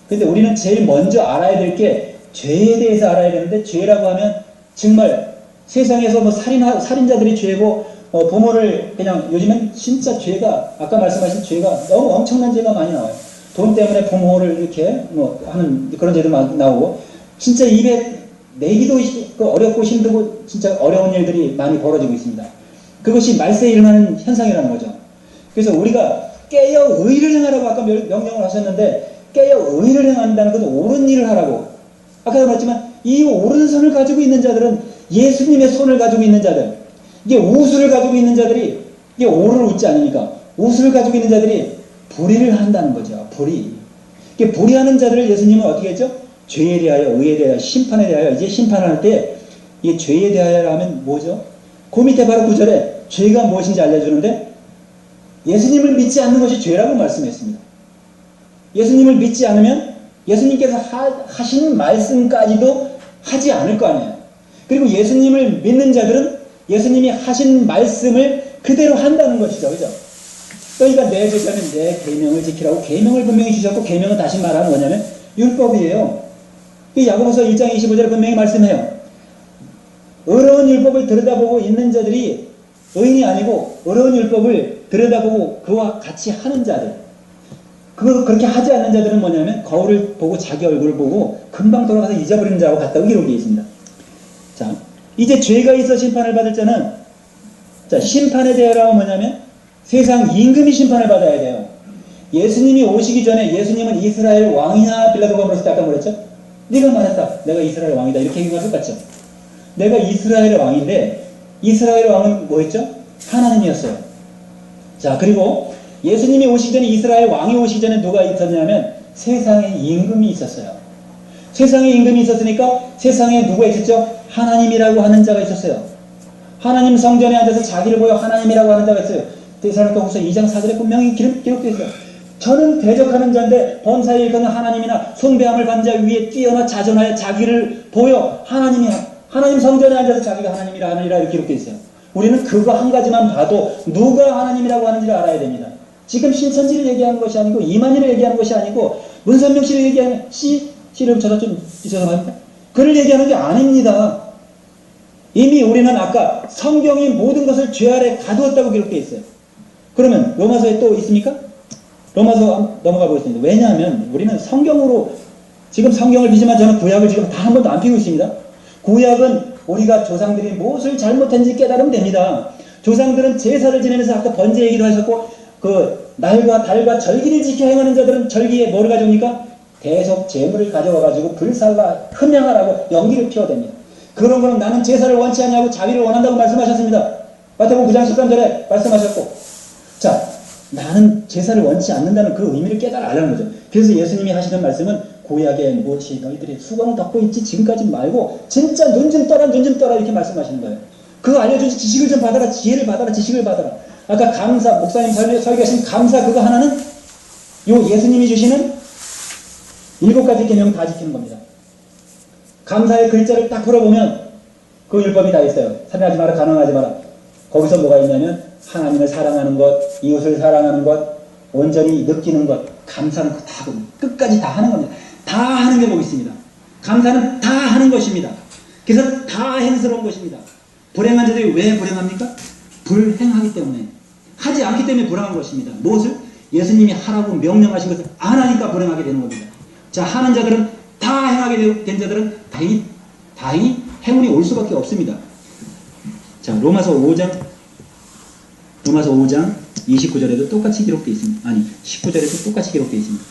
근데 우리는 제일 먼저 알아야 될 게 죄에 대해서 알아야 되는데 죄라고 하면 정말 세상에서 뭐 살인자들이 죄고 부모를 그냥 요즘엔 진짜 죄가 아까 말씀하신 죄가 너무 엄청난 죄가 많이 나와요. 돈 때문에 부모를 이렇게 하는 그런 죄도 나오고 진짜 입에 내기도 어렵고 힘들고 진짜 어려운 일들이 많이 벌어지고 있습니다. 그것이 말세에 일어나는 현상이라는 거죠. 그래서 우리가 깨어 의를 행하라고 아까 명령을 하셨는데 깨어 의를 행한다는 것은 옳은 일을 하라고. 아까도 말했지만 이 오른손을 가지고 있는 자들은 예수님의 손을 가지고 있는 자들, 이게 우수를 가지고 있는 자들이 이게 오를 웃지 않으니까 우수를 가지고 있는 자들이 불의를 한다는 거죠. 이게 불의하는 자들을 예수님은 어떻게 했죠? 죄에 대하여, 의에 대하여, 심판에 대하여. 이제 심판을 할 때 이 죄에 대하여 하면 뭐죠? 그 밑에 바로 9절에 죄가 무엇인지 알려주는데 예수님을 믿지 않는 것이 죄라고 말씀했습니다. 예수님을 믿지 않으면 예수님께서 하신 말씀까지도 하지 않을 거 아니에요. 그리고 예수님을 믿는 자들은 예수님이 하신 말씀을 그대로 한다는 것이죠. 그죠? 너희가 내 제자는 내 계명을 지키라고 계명을 분명히 주셨고 계명은 다시 말하는 뭐냐면 율법이에요. 야고보서 1장 25절에 분명히 말씀해요. 어려운 율법을 들여다보고 있는 자들이 의인이 아니고 어려운 율법을 들여다보고 그와 같이 하는 자들, 그렇게 하지 않는 자들은 뭐냐면 거울을 보고 자기 얼굴을 보고 금방 돌아가서 잊어버리는 자하고 같다고 기록되어 있습니다. 자, 이제 죄가 있어 심판을 받을 자는, 자, 심판에 대하라고 뭐냐면 세상 임금이 심판을 받아야 돼요. 예수님이 오시기 전에 예수님은 이스라엘 왕이냐 빌라도가 물었을 때 아까 뭐랬죠? 네가 말했다. 내가 이스라엘 왕이다. 이렇게 얘기한 것 같죠? 내가 이스라엘 왕인데 이스라엘 왕은 뭐였죠? 하나님이었어요. 자, 그리고 예수님이 오시기 전에 이스라엘 왕이 오시기 전에 누가 있었냐면 세상에 임금이 있었어요. 세상에 임금이 있었으니까 세상에 누가 있었죠? 하나님이라고 하는 자가 있었어요. 하나님 성전에 앉아서 자기를 보여 하나님이라고 하는 자가 있어요. 데살로니가 후서 2장 4절에 분명히 기록되어 있어요. 저는 대적하는 자인데 범사에 일컫는 하나님이나 숭배함을 받는 자 위에 뛰어나 자존하여 자기를 보여 하나님 성전에 앉아서 자기가 하나님이라 하느니라 이렇게 기록되어 있어요. 우리는 그거 한 가지만 봐도 누가 하나님이라고 하는지를 알아야 됩니다. 지금 신천지를 얘기하는 것이 아니고 이만희를 얘기하는 것이 아니고 문선명 씨를 얘기하는 씨를 저도 좀 있어서 말입니다. 그를 얘기하는 게 아닙니다. 이미 우리는 아까 성경이 모든 것을 죄 아래 가두었다고 기록되어 있어요. 그러면 로마서에 또 있습니까? 로마서 넘어가 보겠습니다. 왜냐하면 우리는 성경으로 지금 성경을 믿지만 저는 구약을 지금 다 한 번도 안 피고 있습니다. 구약은 우리가 조상들이 무엇을 잘못했는지 깨달으면 됩니다. 조상들은 제사를 지내면서 아까 번제 얘기도 하셨고 그 날과 달과 절기를 지켜 행하는 자들은 절기에 뭐를 가져옵니까? 대속 제물을 가져와가지고 불살라 흠양하라고 연기를 피워댑니다. 그런 거는 나는 제사를 원치 않냐고 자비를 원한다고 말씀하셨습니다. 마태복음 9장 13절에 말씀하셨고, 자, 나는 제사를 원치 않는다는 그 의미를 깨달으라는 거죠. 그래서 예수님이 하시는 말씀은 구약에 무엇이 너희들이 수건을 덮고 있지 지금까지 말고 진짜 눈 좀 떠라 이렇게 말씀하시는 거예요. 그거 알려준 지식을 좀 받아라. 지혜를 받아라. 지식을 받아라. 아까 감사, 목사님 설교하신 감사 그거 하나는 요 예수님이 주시는 7가지 계명 다 지키는 겁니다. 감사의 글자를 딱 풀어보면 그 율법이 다 있어요. 살인하지 마라, 간음하지 마라. 거기서 뭐가 있냐면 하나님을 사랑하는 것, 이웃을 사랑하는 것, 온전히 느끼는 것, 감사는 다 끝까지 다 하는 겁니다. 다 하는 게 뭐 있습니다. 감사는 다 하는 것입니다. 그래서 다 행스러운 것입니다. 불행한 자들이 왜 불행합니까? 불행하기 때문에. 하지 않기 때문에 불행한 것입니다. 무엇을? 예수님이 하라고 명령하신 것을 안 하니까 불행하게 되는 겁니다. 자, 하는 자들은 다 행하게 된 자들은 다행히 행운이 올 수밖에 없습니다. 자, 로마서 5장 29절에도 똑같이 기록되어 있습니다. 아니, 19절에도 똑같이 기록되어 있습니다.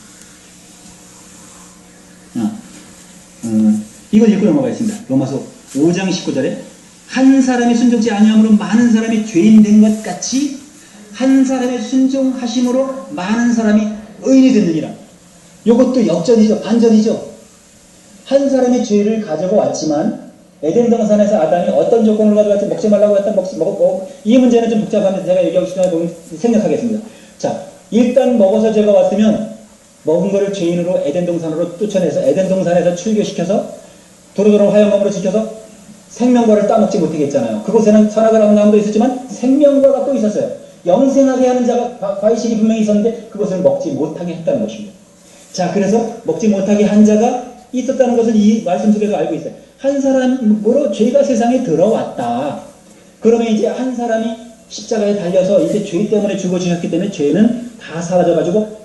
이걸 읽고 넘어가겠습니다. 로마서 5장 19절에 한 사람이 순종치 아니함으로 많은 사람이 죄인 된 것 같이 한 사람의 순종하심으로 많은 사람이 의인이 됐느니라. 이것도 역전이죠. 반전이죠. 한 사람이 죄를 가지고 왔지만 에덴 동산에서 아담이 어떤 조건을 가져왔지 먹지 말라고 했다. 이 문제는 좀 복잡한데 제가 얘기하고 싶은 거 생략하겠습니다. 자, 일단 먹어서 죄가 왔으면 먹은 거를 죄인으로 에덴 동산으로 쫓아내서 에덴 동산에서 출교시켜서 도로도로 화영검으로 지켜서 생명과를 따먹지 못하게 했잖아요. 그곳에는 선악을 하는 나무도 있었지만 생명과가 또 있었어요. 영생하게 하는 자가 과일실이 분명히 있었는데 그것을 먹지 못하게 했다는 것입니다. 자, 그래서 먹지 못하게 한 자가 있었다는 것을 이 말씀 속에서 알고 있어요. 한 사람으로 죄가 세상에 들어왔다. 그러면 이제 한 사람이 십자가에 달려서 이제 죄 때문에 죽어주셨기 때문에 죄는 다 사라져가지고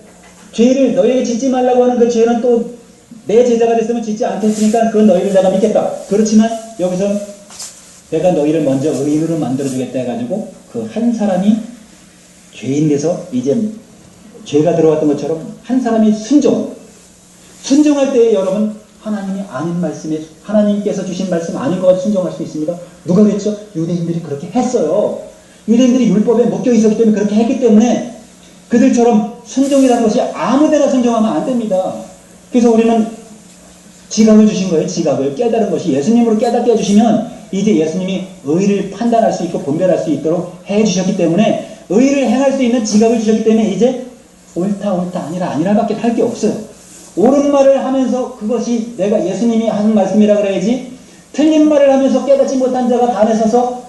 죄를 너희에게 짓지 말라고 하는 그 죄는 또 내 제자가 됐으면 짓지 않겠으니까 그건 너희를 내가 믿겠다. 그렇지만 여기서 내가 너희를 먼저 의인으로 만들어주겠다 해가지고 그 한 사람이 죄인 돼서 이제 죄가 들어왔던 것처럼 한 사람이 순종할 때에 여러분 하나님이 아닌 말씀에 하나님께서 주신 말씀 아닌 것 순종할 수 있습니다. 누가 그랬죠? 유대인들이 그렇게 했어요. 유대인들이 율법에 묶여 있었기 때문에 그렇게 했기 때문에 그들처럼 순종이라는 것이 아무데나 순종하면 안 됩니다. 그래서 우리는 지각을 주신 거예요. 지각을 깨달은 것이 예수님으로 깨닫게 해주시면 이제 예수님이 의를 판단할 수 있고 분별할 수 있도록 해주셨기 때문에 의를 행할 수 있는 지각을 주셨기 때문에 이제 옳다 아니라밖에 할 게 없어요. 옳은 말을 하면서 그것이 내가 예수님이 하는 말씀이라 그래야지 틀린 말을 하면서 깨닫지 못한 자가 단에 서서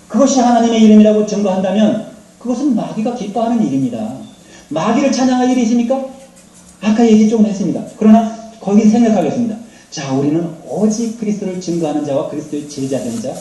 그것이 하나님의 이름이라고 증거한다면 그것은 마귀가 기뻐하는 일입니다. 마귀를 찬양할 일이 있습니까? 아까 얘기 조금 했습니다. 그러나 거기 생각하겠습니다. 자, 우리는 오직 그리스도를 증거하는 자와 그리스도의 제자된 자,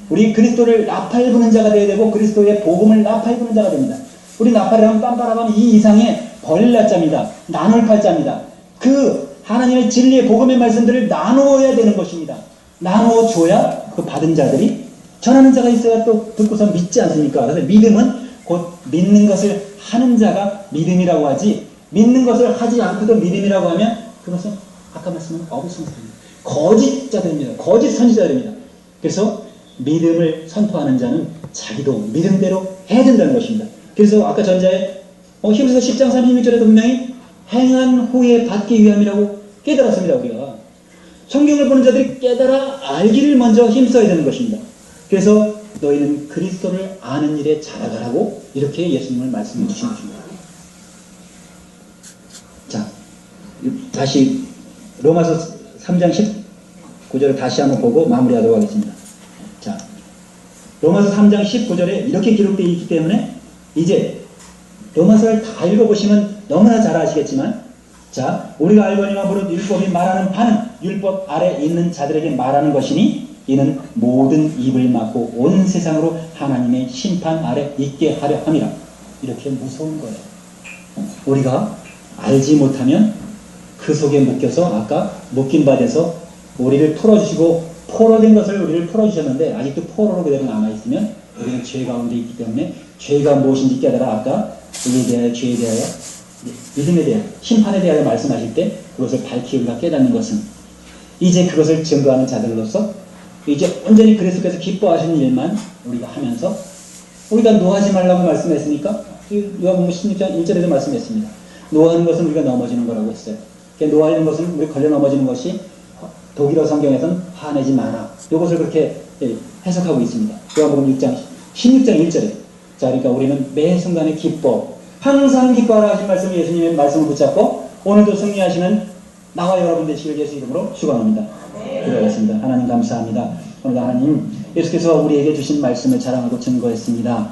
우리 그리스도를 나팔 부는 자가 되어야 되고 그리스도의 복음을 나팔 부는 자가 됩니다. 우리 나팔이라면 빰빠라밤 이 이상의 벌레자입니다. 나눌 팔자입니다. 그 하나님의 진리의 복음의 말씀들을 나누어야 되는 것입니다. 나누어줘야 그 받은 자들이 전하는 자가 있어야 또 듣고서 믿지 않습니까? 그래서 믿음은 곧 믿는 것을 하는 자가 믿음이라고 하지, 믿는 것을 하지 않고도 믿음이라고 하면 그것은 아까 말씀한 어부성사입니다. 거짓 자들입니다. 거짓 선지자들입니다. 그래서 믿음을 선포하는 자는 자기도 믿음대로 해야 된다는 것입니다. 그래서 아까 전자에 히브리서 10장 36절에도 분명히 행한 후에 받기 위함이라고 깨달았습니다. 우리가 성경을 보는 자들이 깨달아 알기를 먼저 힘써야 되는 것입니다. 그래서 너희는 그리스도를 아는 일에 자라가라고 이렇게 예수님을 말씀해 주신 것입니다. 자, 다시 로마서 3장 19절을 다시 한번 보고 마무리하도록 하겠습니다. 자, 로마서 3장 19절에 이렇게 기록되어 있기 때문에 이제 로마서를 다 읽어보시면 너무나 잘 아시겠지만, 자, 우리가 알거니와 무릇 율법이 말하는 바는 율법 아래 있는 자들에게 말하는 것이니 이는 모든 입을 막고 온 세상으로 하나님의 심판 아래 있게 하려 함이라. 이렇게 무서운 거예요. 우리가 알지 못하면 그 속에 묶여서 아까 묶인 바 돼서 우리를 풀어주시고 포로된 것을 우리를 풀어주셨는데 아직도 포로로 그대로 남아있으면 우리는 죄 가운데 있기 때문에 죄가 무엇인지 깨달아 아까 의에 대하여 죄에 대하여 믿음에 대하여 심판에 대하여 말씀하실 때 그것을 밝히 우리가 깨닫는 것은 이제 그것을 증거하는 자들로서 이제 온전히 그리스도께서 기뻐하시는 일만 우리가 하면서 우리가 노하지 말라고 말씀했으니까 요한복음 16장 1절에도 말씀했습니다. 노하는 것은 우리가 넘어지는 거라고 했어요. 노하는 것은 우리 걸려 넘어지는 것이 독일어 성경에서는 화내지 마라. 이것을 그렇게 해석하고 있습니다. 요한복음 6장 16장 1절에. 자, 그러니까 우리는 매 순간에 기뻐, 항상 기뻐하라 하신 말씀, 예수님의 말씀을 붙잡고 오늘도 승리하시는 나와 여러분 되시길 예수 이름으로 축원합니다. 기도하겠습니다. 하나님 감사합니다. 오늘 하나님 예수께서 우리에게 주신 말씀을 자랑하고 증거했습니다.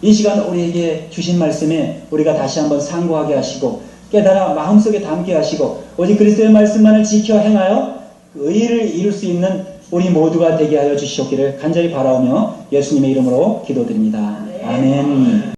이 시간 우리에게 주신 말씀에 우리가 다시 한번 상고하게 하시고 깨달아 마음속에 담게 하시고 오직 그리스도의 말씀만을 지켜 행하여 의의를 이룰 수 있는 우리 모두가 되게 하여 주시옵기를 간절히 바라오며 예수님의 이름으로 기도드립니다. 아멘.